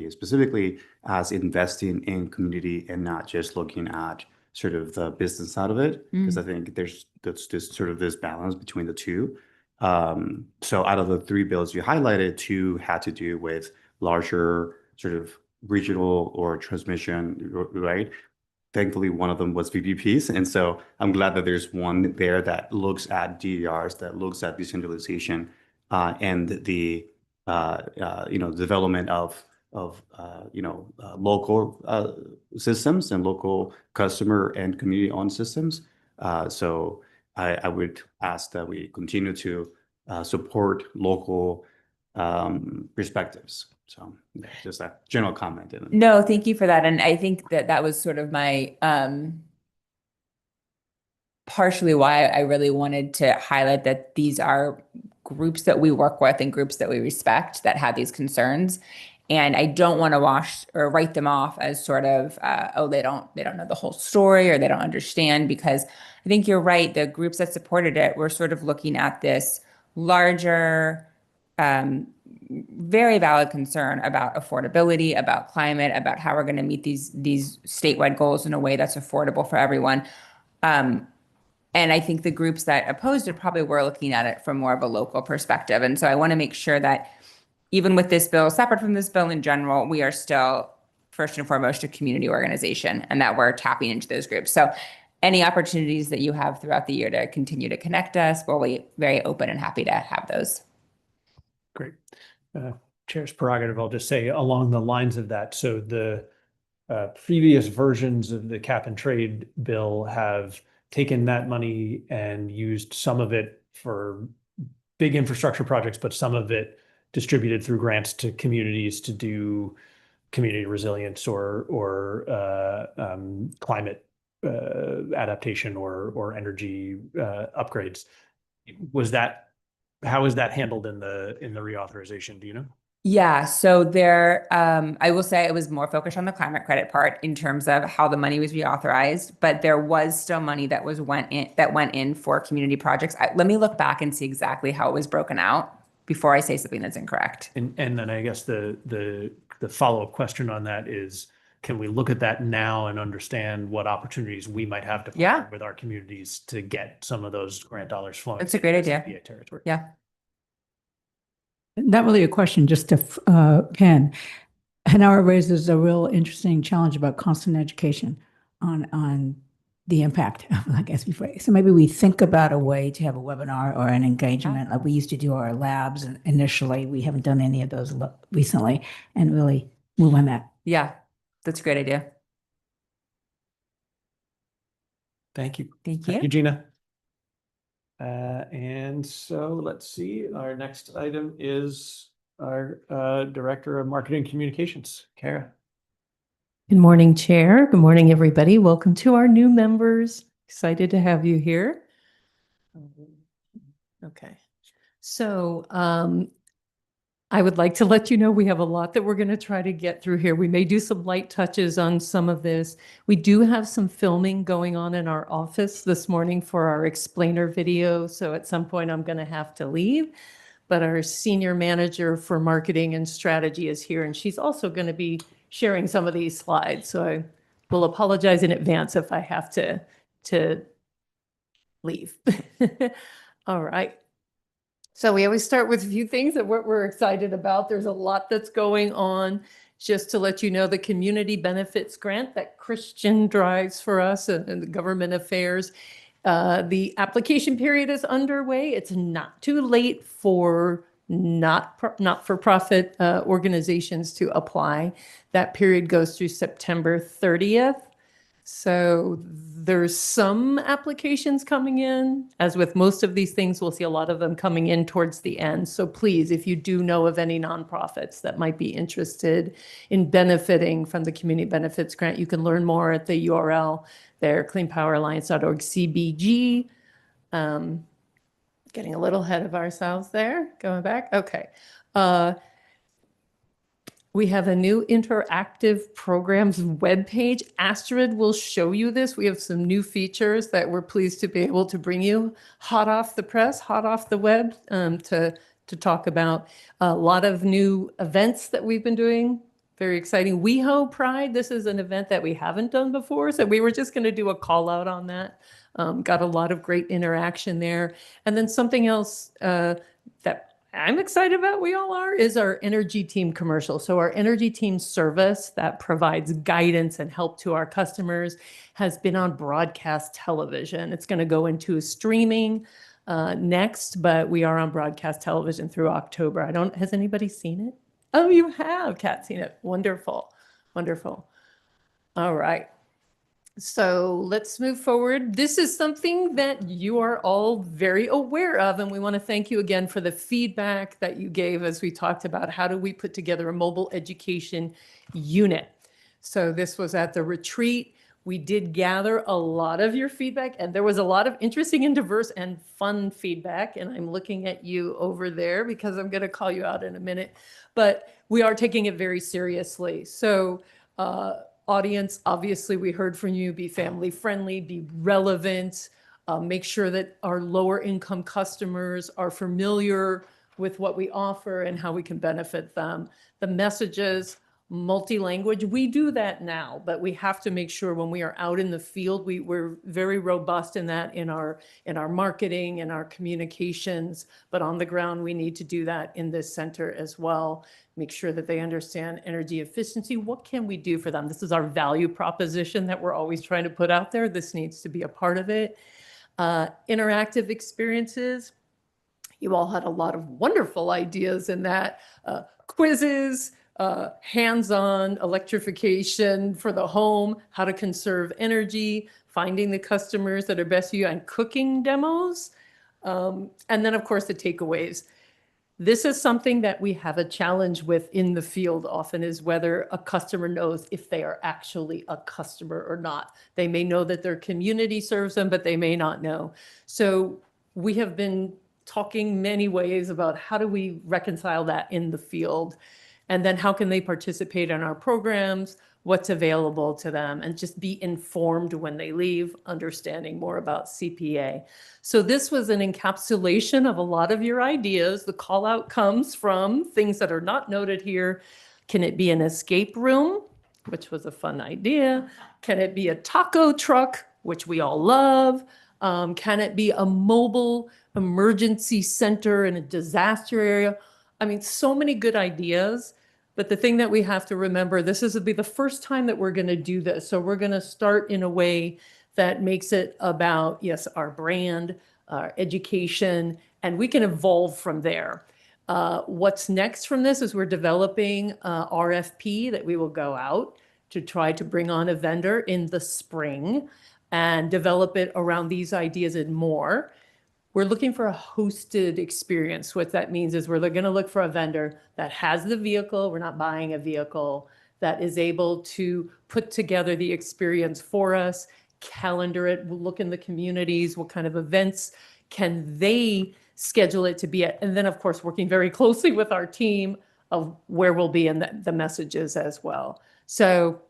S13: specifically as investing in community and not just looking at sort of the business side of it, because I think there's this balance between the two. So out of the three bills you highlighted, two had to do with larger sort of regional or transmission, right? Thankfully, one of them was VPPs. And so I'm glad that there's one there that looks at DERs, that looks at decentralization and the development of local systems and local customer and community-owned systems. So I would ask that we continue to support local perspectives. So just a general comment.
S10: No, thank you for that. And I think that that was sort of my partially why I really wanted to highlight that these are groups that we work with and groups that we respect that have these concerns. And I don't want to wash or write them off as sort of, oh, they don't know the whole story or they don't understand, because I think you're right. The groups that supported it were sort of looking at this larger, very valid concern about affordability, about climate, about how we're going to meet these statewide goals in a way that's affordable for everyone. And I think the groups that opposed it probably were looking at it from more of a local perspective. And so I want to make sure that even with this bill, separate from this bill in general, we are still first and foremost a community organization and that we're tapping into those groups. So any opportunities that you have throughout the year to continue to connect us, we'll be very open and happy to have those.
S3: Great. Chair's prerogative, I'll just say along the lines of that. So the previous versions of the cap and trade bill have taken that money and used some of it for big infrastructure projects, but some of it distributed through grants to communities to do community resilience or climate adaptation or energy upgrades. How is that handled in the reauthorization? Do you know?
S10: Yeah, so there, I will say it was more focused on the climate credit part in terms of how the money was reauthorized, but there was still money that went in for community projects. Let me look back and see exactly how it was broken out before I say something that's incorrect.
S3: And then I guess the follow-up question on that is, can we look at that now and understand what opportunities we might have to partner with our communities to get some of those grant dollars flowing?
S10: That's a great idea.
S3: CPA territory.
S10: Yeah.
S9: Not really a question, just to Ken. Hanover raises a real interesting challenge about constant education on the impact of like SB4. So maybe we think about a way to have a webinar or an engagement like we used to do our labs initially. We haven't done any of those recently, and really move on that.
S10: Yeah, that's a great idea.
S3: Thank you.
S10: Thank you.
S3: Thank you, Gina. And so let's see, our next item is our Director of Marketing Communications, Kara.
S14: Good morning, Chair. Good morning, everybody. Welcome to our new members. Excited to have you here. Okay. So I would like to let you know we have a lot that we're going to try to get through here. We may do some light touches on some of this. We do have some filming going on in our office this morning for our explainer video. So at some point I'm going to have to leave, but our senior manager for marketing and strategy is here, and she's also going to be sharing some of these slides. So I will apologize in advance if I have to leave. All right. So we always start with a few things that we're excited about. There's a lot that's going on. Just to let you know, the community benefits grant that Christian drives for us and the government affairs, the application period is underway. It's not too late for not-for-profit organizations to apply. That period goes through September 30th. So there's some applications coming in. As with most of these things, we'll see a lot of them coming in towards the end. So please, if you do know of any nonprofits that might be interested in benefiting from the community benefits grant, you can learn more at the URL there, cleanpoweralliance.org CBG. Getting a little ahead of ourselves there, going back. Okay. We have a new interactive programs webpage. Astrid will show you this. We have some new features that we're pleased to be able to bring you hot off the press, hot off the web, to talk about a lot of new events that we've been doing. Very exciting. WeHo Pride. This is an event that we haven't done before, so we were just going to do a call out on that. Got a lot of great interaction there. And then something else that I'm excited about, we all are, is our Energy Team commercial. So our Energy Team service that provides guidance and help to our customers has been on broadcast television. It's going to go into streaming next, but we are on broadcast television through October. Has anybody seen it? Oh, you have, Kat, seen it. Wonderful. Wonderful. All right. So let's move forward. This is something that you are all very aware of, and we want to thank you again for the feedback that you gave as we talked about how do we put together a mobile education unit. So this was at the retreat. We did gather a lot of your feedback, and there was a lot of interesting and diverse and fun feedback. And I'm looking at you over there because I'm going to call you out in a minute, but we are taking it very seriously. So, audience, obviously we heard from you, be family friendly, be relevant, make sure that our lower income customers are familiar with what we offer and how we can benefit them. The messages, multi-language, we do that now, but we have to make sure when we are out in the field, we're very robust in that in our marketing and our communications, but on the ground, we need to do that in this center as well. Make sure that they understand energy efficiency. What can we do for them? This is our value proposition that we're always trying to put out there. This needs to be a part of it. Interactive experiences. You all had a lot of wonderful ideas in that. Quizzes, hands-on electrification for the home, how to conserve energy, finding the customers that are best for you, and cooking demos. And then, of course, the takeaways. This is something that we have a challenge with in the field often, is whether a customer knows if they are actually a customer or not. They may know that their community serves them, but they may not know. So we have been talking many ways about how do we reconcile that in the field, and then how can they participate in our programs, what's available to them, and just be informed when they leave, understanding more about CPA. So this was an encapsulation of a lot of your ideas. The call out comes from things that are not noted here. Can it be an escape room, which was a fun idea? Can it be a taco truck, which we all love? Can it be a mobile emergency center in a disaster area? I mean, so many good ideas. But the thing that we have to remember, this is be the first time that we're going to do this. So we're going to start in a way that makes it about, yes, our brand, our education, and we can evolve from there. What's next from this is we're developing RFP that we will go out to try to bring on a vendor in the spring and develop it around these ideas and more. We're looking for a hosted experience. What that means is we're going to look for a vendor that has the vehicle. We're not buying a vehicle, that is able to put together the experience for us, calendar it. We'll look in the communities. What kind of events can they schedule it to be at? And then, of course, working very closely with our team of where we'll be in the messages as well. So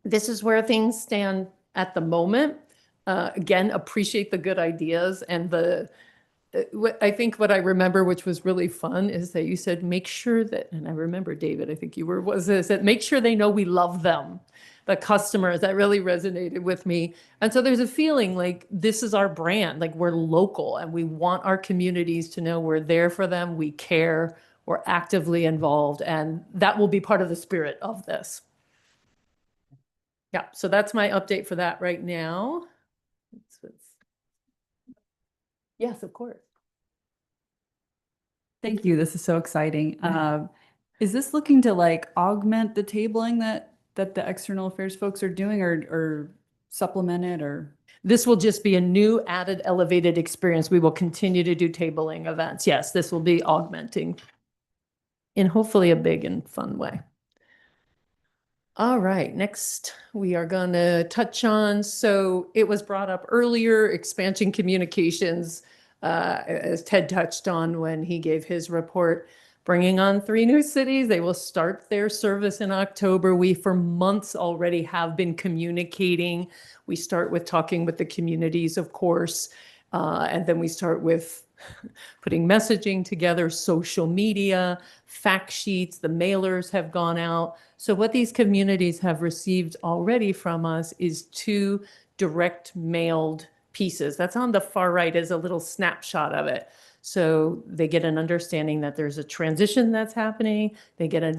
S14: this is where things stand at the moment. Again, appreciate the good ideas, and I think what I remember, which was really fun, is that you said, make sure that, and I remember, David, I think you were, was this, that make sure they know we love them, the customers. That really resonated with me. And so there's a feeling like this is our brand, like we're local and we want our communities to know we're there for them, we care, we're actively involved, and that will be part of the spirit of this. Yeah, so that's my update for that right now. Yes, of course.
S8: Thank you. This is so exciting. Is this looking to like augment the tabling that the external affairs folks are doing, or supplement it, or?
S14: This will just be a new added elevated experience. We will continue to do tabling events. Yes, this will be augmenting in hopefully a big and fun way. All right, next we are going to touch on, so it was brought up earlier, expansion communications, as Ted touched on when he gave his report, bringing on 3 new cities. They will start their service in October. We, for months already, have been communicating. We start with talking with the communities, of course, and then we start with putting messaging together, social media, fact sheets, the mailers have gone out. So what these communities have received already from us is 2 direct mailed pieces. That's on the far right as a little snapshot of it. So they get an understanding that there's a transition that's happening. They get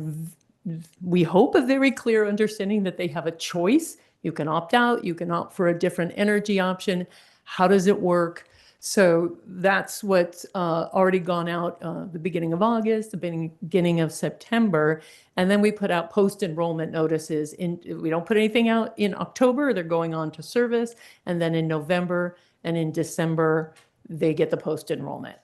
S14: we hope, a very clear understanding that they have a choice. You can opt out, you can opt for a different energy option. How does it work? So that's what's already gone out the beginning of August, the beginning of September. And then we put out post-enrollment notices we don't put anything out in October, they're going on to service. And then in November and in December, they get the post-enrollment,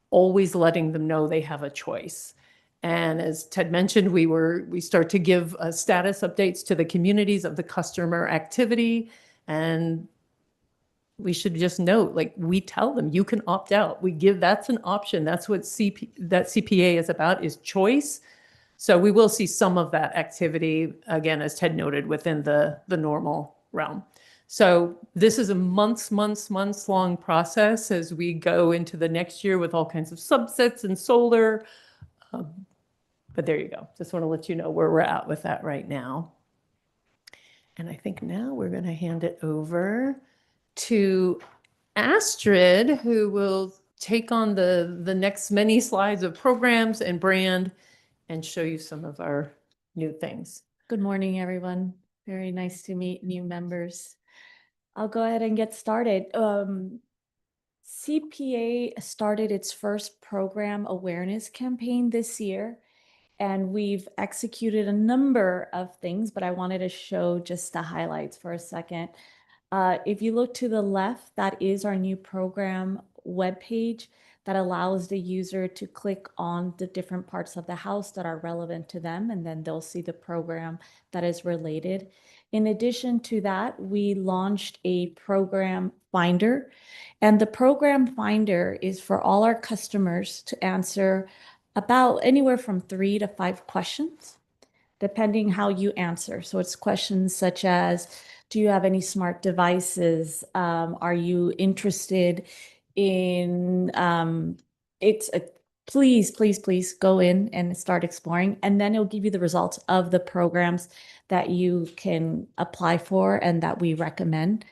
S14: always letting them know they have a choice. And as Ted mentioned, we start to give status updates to the communities of the customer activity. And we should just note, like, we tell them you can opt out. That's an option. That's what that CPA is about, is choice. So we will see some of that activity, again, as Ted noted, within the normal realm. So this is a months long process as we go into the next year with all kinds of subsets and solar. But there you go. Just want to let you know where we're at with that right now. And I think now we're going to hand it over to Astrid, who will take on the next many slides of programs and brand and show you some of our new things.
S15: Good morning, everyone. Very nice to meet new members. I'll go ahead and get started. CPA started its first program awareness campaign this year, and we've executed a number of things, but I wanted to show just the highlights for a second. If you look to the left, that is our new program webpage that allows the user to click on the different parts of the house that are relevant to them, and then they'll see the program that is related. In addition to that, we launched a program finder, and the program finder is for all our customers to answer about anywhere from 3 to 5 questions, depending how you answer. So it's questions such as, do you have any smart devices? Are you interested in, please go in and start exploring. And then it'll give you the results of the programs that you can apply for and that we recommend.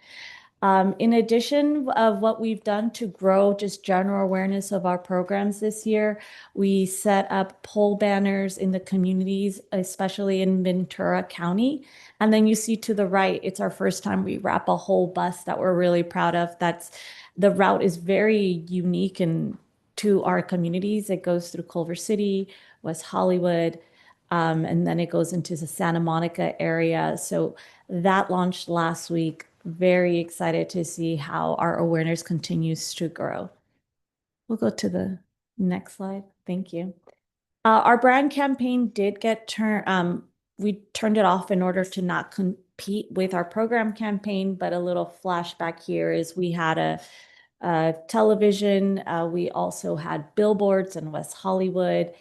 S15: In addition of what we've done to grow just general awareness of our programs this year, we set up pole banners in the communities, especially in Ventura County. And then you see to the right, it's our first time we wrap a whole bus that we're really proud of. The route is very unique and to our communities. It goes through Culver City, West Hollywood, and then it goes into the Santa Monica area. So that launched last week. Very excited to see how our awareness continues to grow. We'll go to the next slide. Thank you. Our brand campaign did get we turned it off in order to not compete with our program campaign, but a little flashback here is we had a television. We also had billboards in West Hollywood,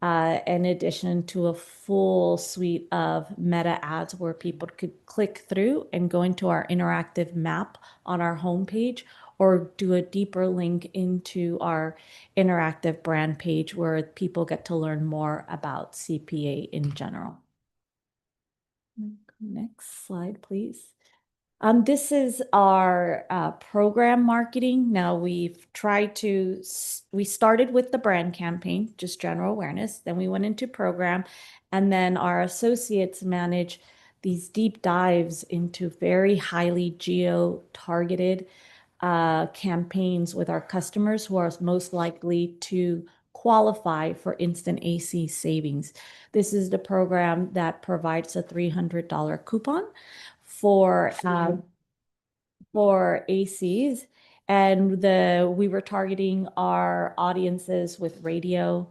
S15: in addition to a full suite of meta ads where people could click through and go into our interactive map on our homepage or do a deeper link into our interactive brand page where people get to learn more about CPA in general. Next slide, please. This is our program marketing. Now we started with the brand campaign, just general awareness. Then we went into program, and then our associates manage these deep dives into very highly geo-targeted campaigns with our customers who are most likely to qualify for instant AC savings. This is the program that provides a $300 coupon for ACs, and we were targeting our audiences with radio,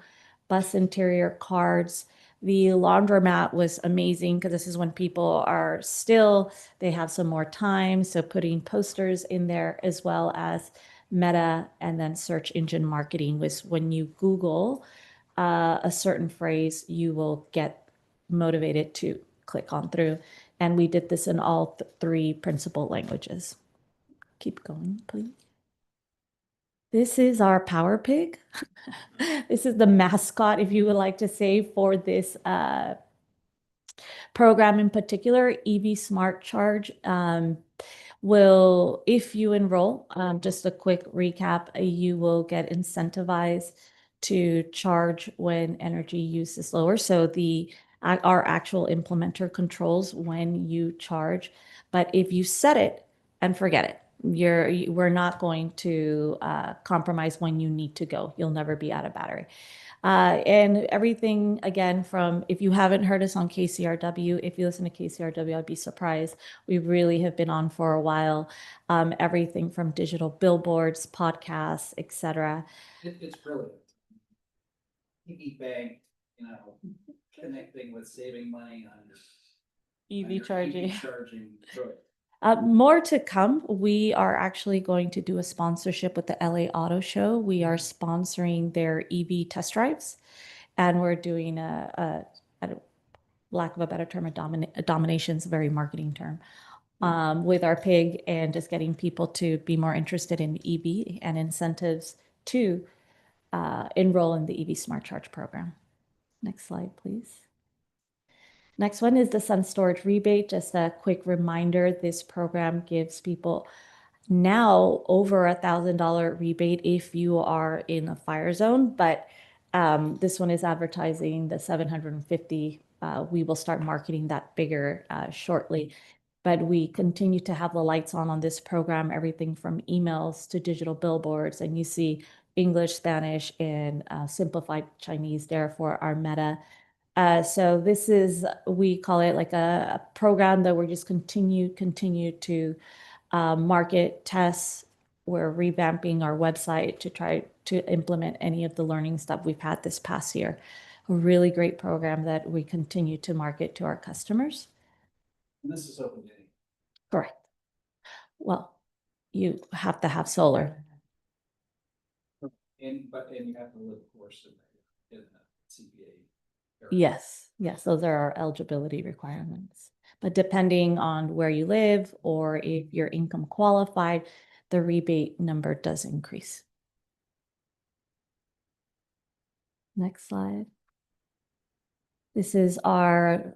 S15: bus interior cards. The laundromat was amazing because this is when people are they have some more time. So putting posters in there as well as meta and then search engine marketing was when you Google a certain phrase, you will get motivated to click on through. And we did this in all 3 principal languages. Keep going, please. This is our Power Pig. This is the mascot, if you would like to say, for this program in particular. EV Smart Charge will, if you enroll, just a quick recap, you will get incentivized to charge when energy use is lower. So our actual implementer controls when you charge, but if you set it and forget it, we're not going to compromise when you need to go. You'll never be out of battery. And everything, again, from if you haven't heard us on KCRW, if you listen to KCRW, I'd be surprised. We really have been on for a while. Everything from digital billboards, podcasts, etc.
S1: It's brilliant. Piggy bank, connecting with saving money on your
S15: EV charging.
S1: charging.
S15: More to come. We are actually going to do a sponsorship with the LA Auto Show. We are sponsoring their EV test drives, and we're doing a lack of a better term, a domination is a very marketing term, with our pig, and just getting people to be more interested in EV and incentives to enroll in the EV Smart Charge program. Next slide, please. Next one is the sun storage rebate. Just a quick reminder, this program gives people now over $1,000 rebate if you are in a fire zone, but this one is advertising the 750. We will start marketing that bigger shortly, but we continue to have the lights on this program, everything from emails to digital billboards, and you see English, Spanish, and simplified Chinese there for our meta. So this is, we call it like a program that we're just continue to market, test. We're revamping our website to try to implement any of the learnings that we've had this past year. A really great program that we continue to market to our customers.
S1: And this is open to anyone.
S15: Correct. Well, you have to have solar.
S1: And you have to live, of course, in the CPA.
S15: Yes, those are our eligibility requirements. But depending on where you live or if you're income qualified, the rebate number does increase. Next slide. This is our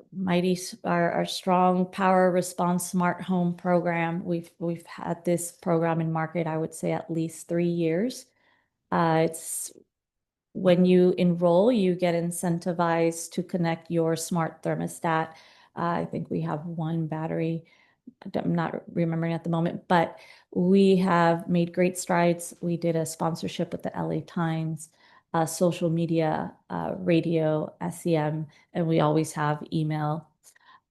S15: our strong power response smart home program. We've had this program in market, I would say, at least 3 years. It's when you enroll, you get incentivized to connect your smart thermostat. I think we have one battery. I'm not remembering at the moment, but we have made great strides. We did a sponsorship with the LA Times, social media, radio, SEM, and we always have email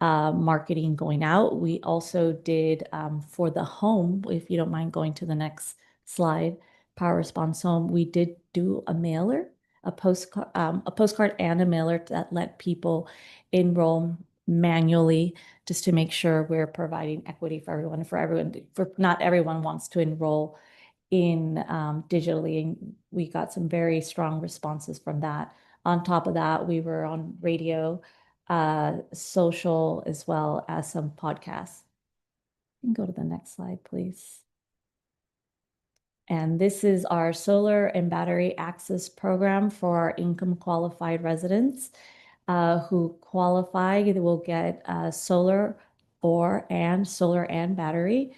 S15: marketing going out. We also did for the home, if you don't mind going to the next slide, Power Response Home, we did do a mailer, a postcard and a mailer that let people enroll manually, just to make sure we're providing equity for everyone. For not everyone wants to enroll in digitally, and we got some very strong responses from that. On top of that, we were on radio, social, as well as some podcasts. You can go to the next slide, please. And this is our solar and battery access program for our income qualified residents who qualify. They will get solar and battery.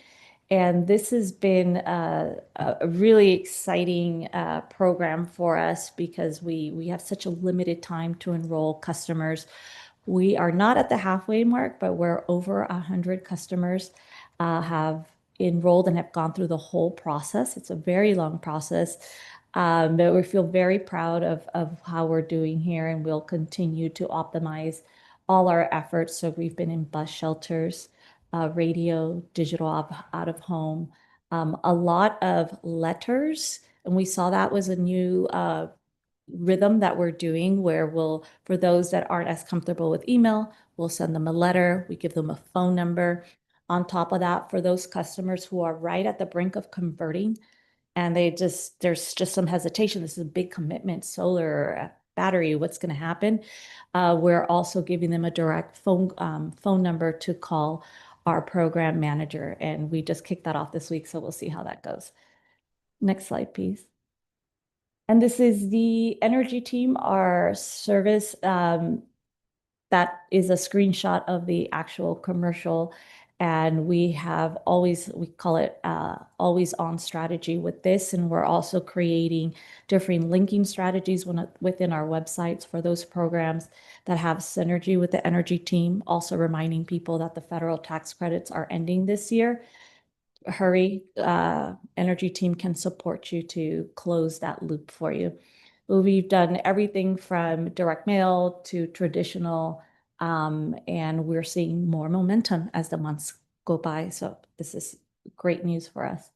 S15: And this has been a really exciting program for us because we have such a limited time to enroll customers. We are not at the halfway mark, but we're over 100 customers have enrolled and have gone through the whole process. It's a very long process, but we feel very proud of how we're doing here, and we'll continue to optimize all our efforts. So we've been in bus shelters, radio, digital out of home, a lot of letters, and we saw that was a new rhythm that we're doing where for those that aren't as comfortable with email, we'll send them a letter, we give them a phone number. On top of that, for those customers who are right at the brink of converting and there's just some hesitation, this is a big commitment, solar, battery, what's going to happen? We're also giving them a direct phone number to call our program manager, and we just kicked that off this week, so we'll see how that goes. Next slide, please. And this is the energy team, our service. That is a screenshot of the actual commercial. And we call it always on strategy with this. And we're also creating different linking strategies within our websites for those programs that have synergy with the energy team. Also reminding people that the federal tax credits are ending this year. hurry, energy team can support you to close that loop for you. We've done everything from direct mail to traditional, and we're seeing more momentum as the months go by. So this is great news for us.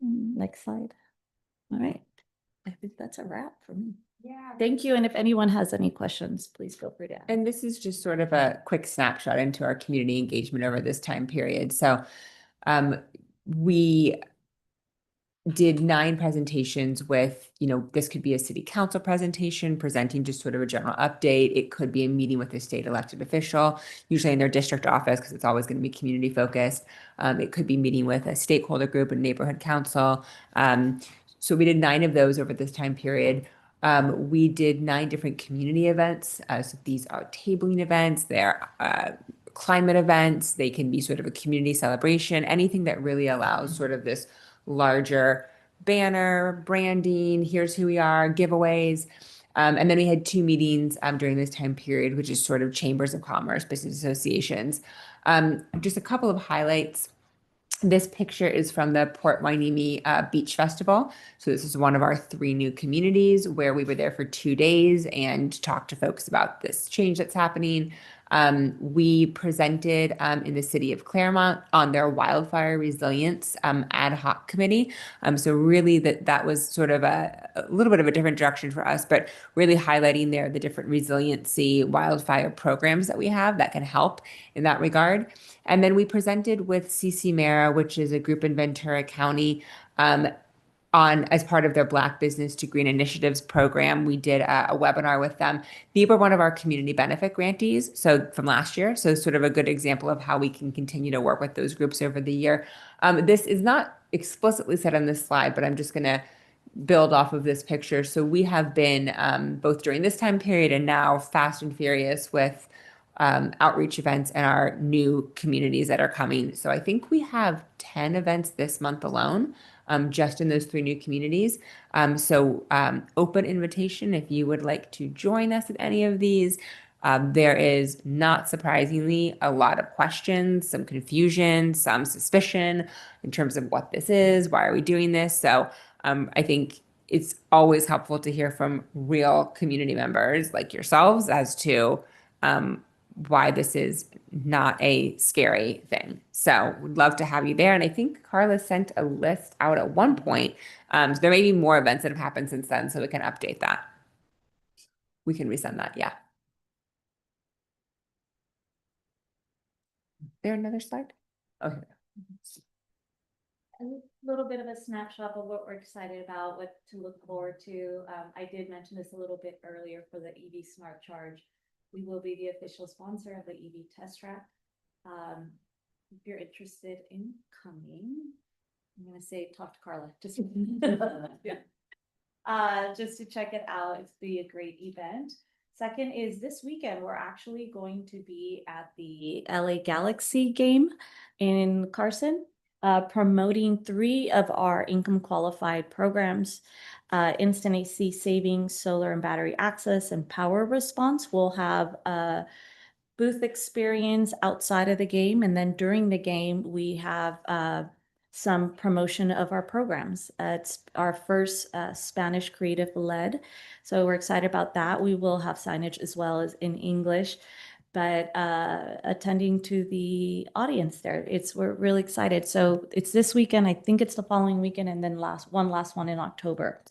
S15: Next slide. All right. I think that's a wrap for me. Yeah. Thank you. And if anyone has any questions, please feel free to ask.
S10: And this is just sort of a quick snapshot into our community engagement over this time period. So we did 9 presentations with, this could be a city council presentation presenting just sort of a general update. It could be a meeting with a state elected official, usually in their district office, because it's always going to be community focused. It could be meeting with a stakeholder group, a neighborhood council. So we did 9 of those over this time period. We did 9 different community events. So these are tabling events, they're climate events, they can be sort of a community celebration, anything that really allows sort of this larger banner, branding, here's who we are, giveaways. And then we had 2 meetings during this time period, which is sort of chambers of commerce, business associations. Just a couple of highlights. This picture is from the Port Hueneme Beach Festival. So this is one of our 3 new communities where we were there for 2 days and talked to folks about this change that's happening. We presented in the city of Claremont on their wildfire resilience ad hoc committee. So really that was sort of a little bit of a different direction for us, but really highlighting the different resiliency wildfire programs that we have that can help in that regard. And then we presented with CC which is a group in Ventura County, as part of their Black Business to Green Initiatives program. We did a webinar with them. They were one of our community benefit grantees, so from last year. So sort of a good example of how we can continue to work with those groups over the year. This is not explicitly said on this slide, but I'm just going to build off of this picture. So we have been both during this time period and now fast and furious with outreach events and our new communities that are coming. So I think we have 10 events this month alone, just in those 3 new communities. So open invitation if you would like to join us at any of these. There is, not surprisingly, a lot of questions, some confusion, some suspicion in terms of what this is, why are we doing this? So I think it's always helpful to hear from real community members like yourselves as to why this is not a scary thing. So we'd love to have you there. And I think Carla sent a list out at one point. So there may be more events that have happened since then, so we can update that. We can resend that, yeah. There another slide? Okay.
S15: A little bit of a snapshot of what we're excited about, what to look forward to. I did mention this a little bit earlier for the EV Smart Charge. We will be the official sponsor of the EV test track. If you're interested in coming, I'm going to say talk to Carla. Just just to check it out. It's be a great event. Second is this weekend, we're actually going to be at the LA Galaxy game in Carson, promoting 3 of our income qualified programs. Instant AC savings, solar and battery access, and power response. We'll have a booth experience outside of the game. And then during the game, we have some promotion of our programs. It's our first Spanish creative led. So we're excited about that. We will have signage as well as in English, but attending to the audience there, we're really excited. So it's this weekend. I think it's the following weekend, and then last one in October.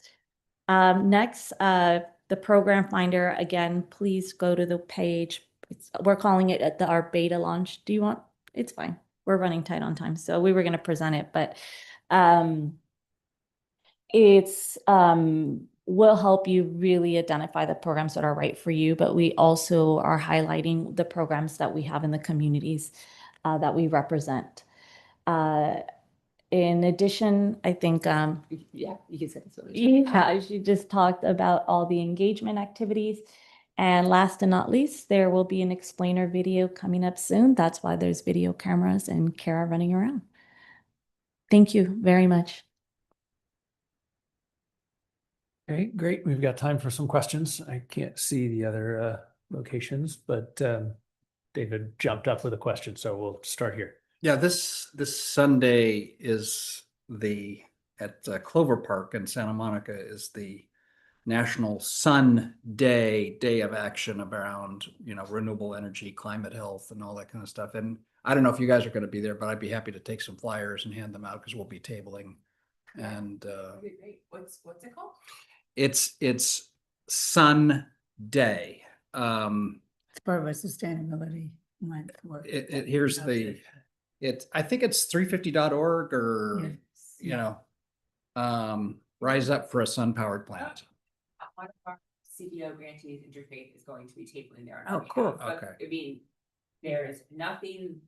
S15: Next, the program finder. Again, please go to the page. We're calling it our beta launch. Do you want? It's fine. We're running tight on time, so we were going to present it, but it's will help you really identify the programs that are right for you. But we also are highlighting the programs that we have in the communities that we represent. In addition, I think,
S10: yeah, you can say this.
S15: yeah, she just talked about all the engagement activities. And last and not least, there will be an explainer video coming up soon. That's why there's video cameras and Kara running around. Thank you very much.
S3: Okay, great. We've got time for some questions. I can't see the other locations, but David jumped up with a question, so we'll start here.
S1: Yeah, this Sunday is at Clover Park in Santa Monica is the National Sun Day of action around, renewable energy, climate health, and all that kind of stuff. And I don't know if you guys are going to be there, but I'd be happy to take some flyers and hand them out because we'll be tabling. And
S10: What's it called?
S1: it's Sun Day.
S9: It's part of our sustainability month work.
S1: Here's I think it's 350.org or,
S9: Yes.
S1: Rise Up for a Sun Powered Planet.
S10: One of our CPO grantees interfaith is going to be tabling there.
S9: Oh, cool.
S1: Okay.
S10: I mean, there's nothing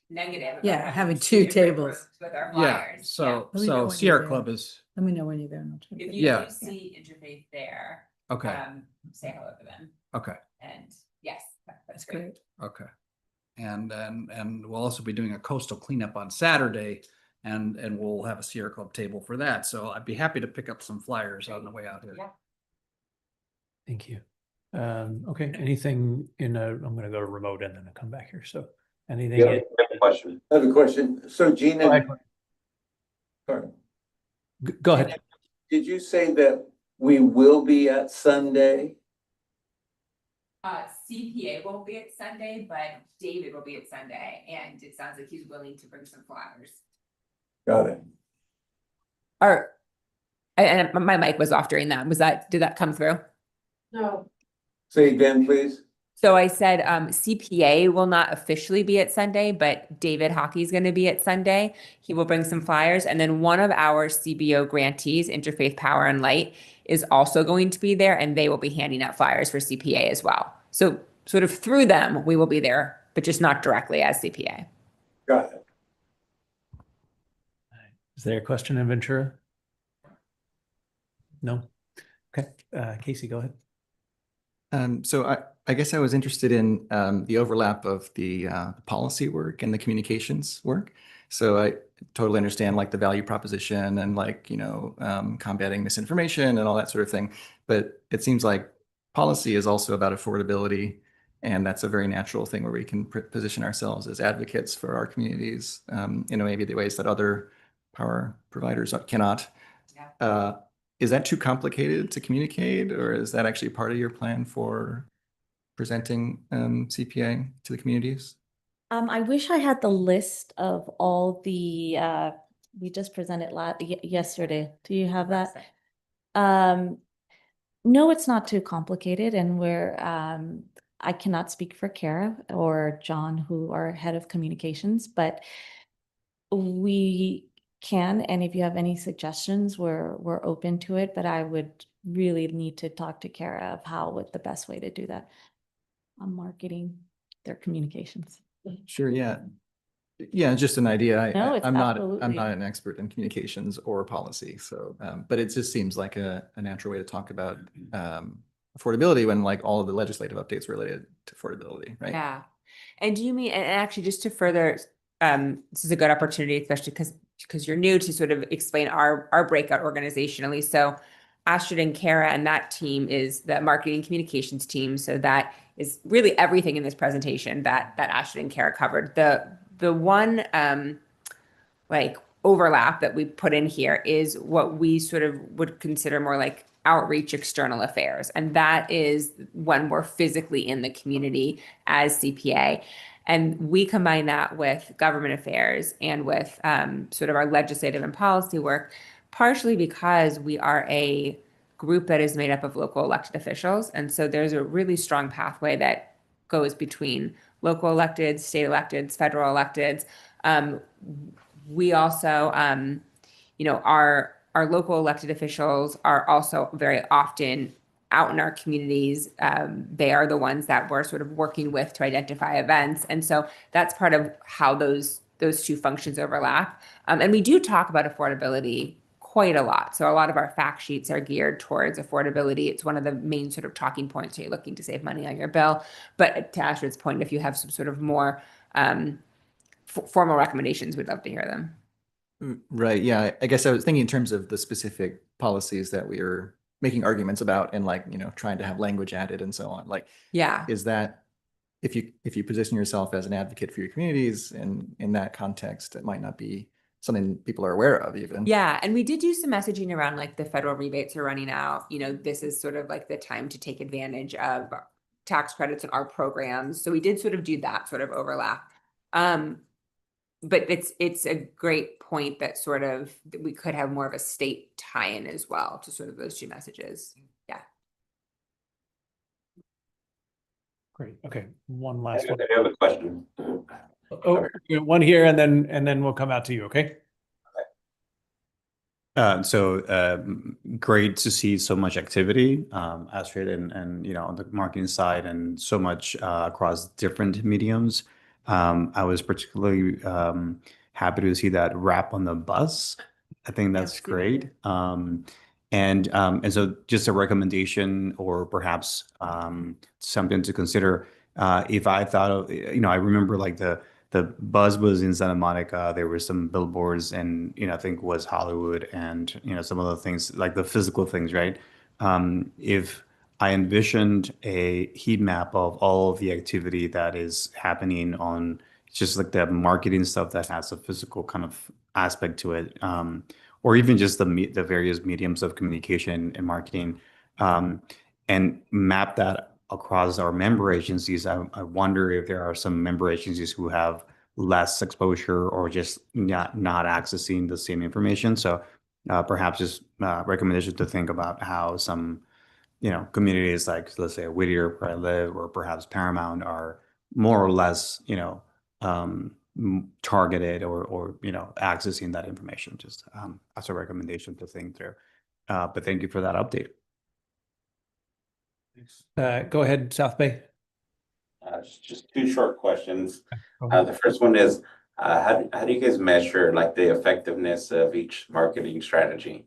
S10: negative. about
S9: Yeah, having
S10: two
S9: two
S10: different
S9: tables.
S10: groups with our
S1: Yeah,
S10: flyers.
S1: so
S9: Let me know when you're
S1: Sierra
S9: there.
S1: Club is,
S9: Let me know when you're there. and I'll try to
S10: If
S9: get
S10: you
S1: Yeah.
S10: do see interfaith there,
S1: okay,
S10: say hello to them.
S1: okay,
S10: And yes, that's
S9: That's
S10: great.
S9: great.
S1: okay. And we'll also be doing a coastal cleanup on Saturday and we'll have a Sierra Club table for that. So I'd be happy to pick up some flyers on the way out here.
S10: Yeah.
S3: Thank you. Okay, anything I'm gonna go to remote and then I'll come back here. So anything?
S5: Yeah, I have a question. I have a question. So
S3: Go
S5: Gina,
S3: ahead.
S5: sorry,
S3: Go ahead.
S5: did you say that we will be at Sunday?
S10: CPA won't be at Sunday, but David will be at Sunday, and it sounds like he's willing to bring some flyers.
S5: Got it.
S10: And my mic was off during that. Did that come through?
S7: No,
S5: Say again, please.
S10: So I said CPA will not officially be at Sunday, but David Hockey's going to be at Sunday. He will bring some flyers. And then one of our CBO grantees, Interfaith Power and Light, is also going to be there, and they will be handing out flyers for CPA as well. So sort of through them, we will be there, but just not directly as CPA.
S5: Got it.
S3: Is there a question in Ventura? No? Okay, Casey, go ahead.
S12: So I guess I was interested in the overlap of the policy work and the communications work. So I totally understand like the value proposition and like, combating misinformation and all that sort of thing. But it seems like policy is also about affordability. And that's a very natural thing where we can position ourselves as advocates for our communities, maybe the ways that other power providers cannot.
S10: Yeah.
S12: Is that too complicated to communicate, or is that actually part of your plan for presenting CPA to the communities?
S15: I wish I had the list of all the, we just presented yesterday. Do you have that? No, it's not too complicated, and I cannot speak for Kara or John, who are head of communications, but we can, and if you have any suggestions, we're open to it, but I would really need to talk to Kara of what the best way to do that on marketing their communications.
S12: Sure, yeah. Yeah, just an idea.
S15: No, it's
S12: I'm not
S15: absolutely-
S12: an expert in communications or policy, so but it just seems like a natural way to talk about affordability when like all of the legislative updates related to affordability, right?
S10: Yeah. And do you mean, and actually just to further, this is a good opportunity, especially because you're new, to sort of explain our breakout organizationally. So Astrid and Kara and that team is the marketing communications team. So that is really everything in this presentation that Astrid and Kara covered. The one like overlap that we put in here is what we sort of would consider more like outreach external affairs. And that is when we're physically in the community as CPA. And we combine that with government affairs and with sort of our legislative and policy work, partially because we are a group that is made up of local elected officials. And so there's a really strong pathway that goes between local electeds, state electeds, federal electeds. We also, our local elected officials are also very often out in our communities. They are the ones that we're sort of working with to identify events. And so that's part of how those two functions overlap. And we do talk about affordability quite a lot. So a lot of our fact sheets are geared towards affordability. It's one of the main sort of talking points when you're looking to save money on your bill. But to Astrid's point, if you have some sort of more formal recommendations, we'd love to hear them.
S12: Right. Yeah. I guess I was thinking in terms of the specific policies that we are making arguments about and like, trying to have language added and so on. Like,
S10: Yeah.
S12: is that if you position yourself as an advocate for your communities and in that context, it might not be something people are aware of even.
S10: Yeah, and we did do some messaging around like the federal rebates are running out. You know, this is sort of like the time to take advantage of tax credits in our programs. So we did sort of do that sort of overlap. But it's a great point that sort of that we could have more of a state tie-in as well to sort of those two messages. Yeah.
S3: Great. Okay. One last one.
S5: I have a question.
S3: Oh, one here and then we'll come out to you. Okay.
S13: Great to see so much activity, Astrid, and you know, on the marketing side, and so much across different mediums. I was particularly happy to see that wrap on the bus. I think that's great. And so just a recommendation, or perhaps something to consider. If I thought of, you know, I remember like the buzz was in Santa Monica. There were some billboards, and you know, I think was Hollywood, and you know, some of the things like the physical things, right? If I envisioned a heat map of all of the activity that is happening on just like the marketing stuff that has a physical kind of aspect to it, or even just the various mediums of communication and marketing, and map that across our member agencies. I wonder if there are some member agencies who have less exposure or just not accessing the same information. So perhaps just recommendations to think about how some, you know, communities like, let's say, Whittier, where I live, or perhaps Paramount, are more or less, you know, targeted or you know, accessing that information. Just as a recommendation to think through. But thank you for that update.
S3: Go ahead, South Bay.
S16: Just two short questions. The first one is, how do you guys measure like the effectiveness of each marketing strategy?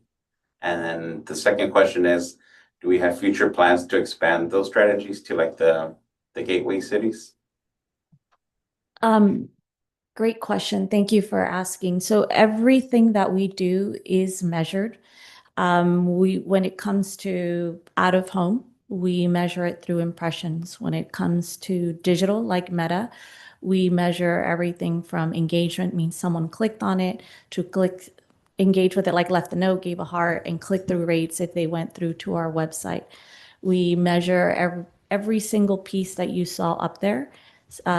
S16: And then the second question is, do we have future plans to expand those strategies to like the gateway cities?
S15: Great question. Thank you for asking. So everything that we do is measured. When it comes to out of home, we measure it through impressions. When it comes to digital, like Meta, we measure everything from engagement, means someone clicked on it, to engage with it, like left a note, gave a heart, and click-through rates if they went through to our website. We measure every single piece that you saw up there,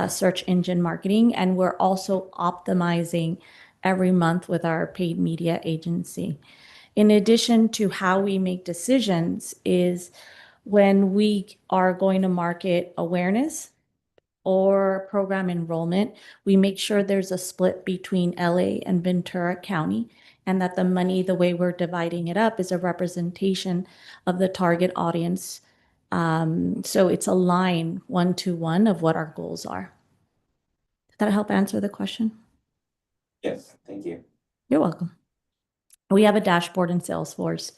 S15: search engine marketing, and we're also optimizing every month with our paid media agency. In addition to how we make decisions is when we are going to market awareness or program enrollment, we make sure there's a split between LA and Ventura County, and that the money, the way we're dividing it up, is a representation of the target audience. So it's a line 1-to-1 of what our goals are. Did that help answer the question?
S16: Yes, thank you.
S15: You're welcome. We have a dashboard in Salesforce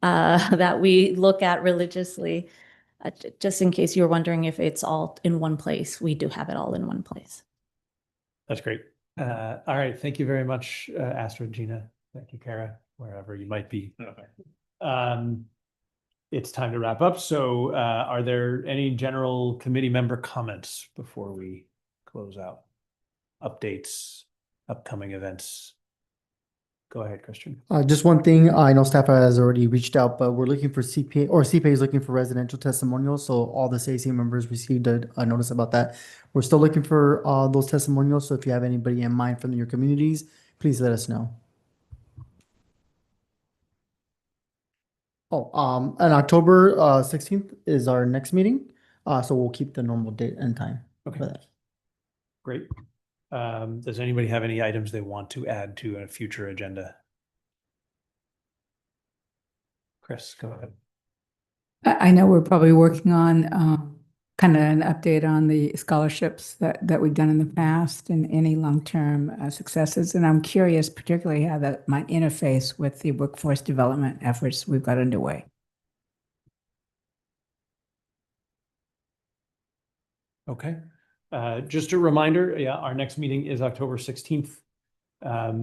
S15: that we look at religiously. Just in case you're wondering if it's all in one place, we do have it all in one place.
S3: That's great. All right. Thank you very much, Astrid, Gina. Thank you, Kara, wherever you might be. It's time to wrap up. So are there any general committee member comments before we close out? Updates, upcoming events? Go ahead, Christian.
S2: Just one thing, I know staff has already reached out, but we're looking for CPA, or CPA is looking for residential testimonials. So all the CAC members received a notice about that. We're still looking for those testimonials. So if you have anybody in mind from your communities, please let us know. Oh, on October 16th is our next meeting. So we'll keep the normal date and time for that.
S3: Great. Does anybody have any items they want to add to a future agenda? Chris, go ahead.
S9: I know we're probably working on kind of an update on the scholarships that we've done in the past and any long-term successes. And I'm curious particularly how that might interface with the workforce development efforts we've got underway.
S3: Okay. Just a reminder, yeah, our next meeting is October 16th. But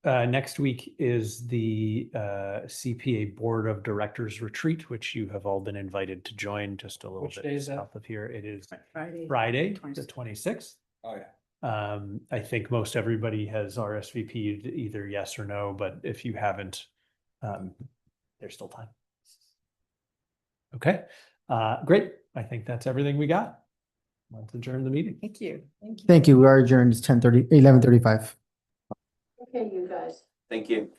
S3: next week is the CPA Board of Directors Retreat, which you have all been invited to join just a little
S1: Which
S3: bit
S1: day is that?
S3: south of here. It is
S8: Friday.
S3: Friday, the 26th.
S1: Oh, yeah.
S3: I think most everybody has RSVP'd either yes or no, but if you haven't, there's still time. Okay, great. I think that's everything we got. Let's adjourn the meeting.
S8: Thank you. Thank you.
S2: Thank you. We are adjourned. It's 11:35.
S7: Okay, you guys.
S16: Thank you.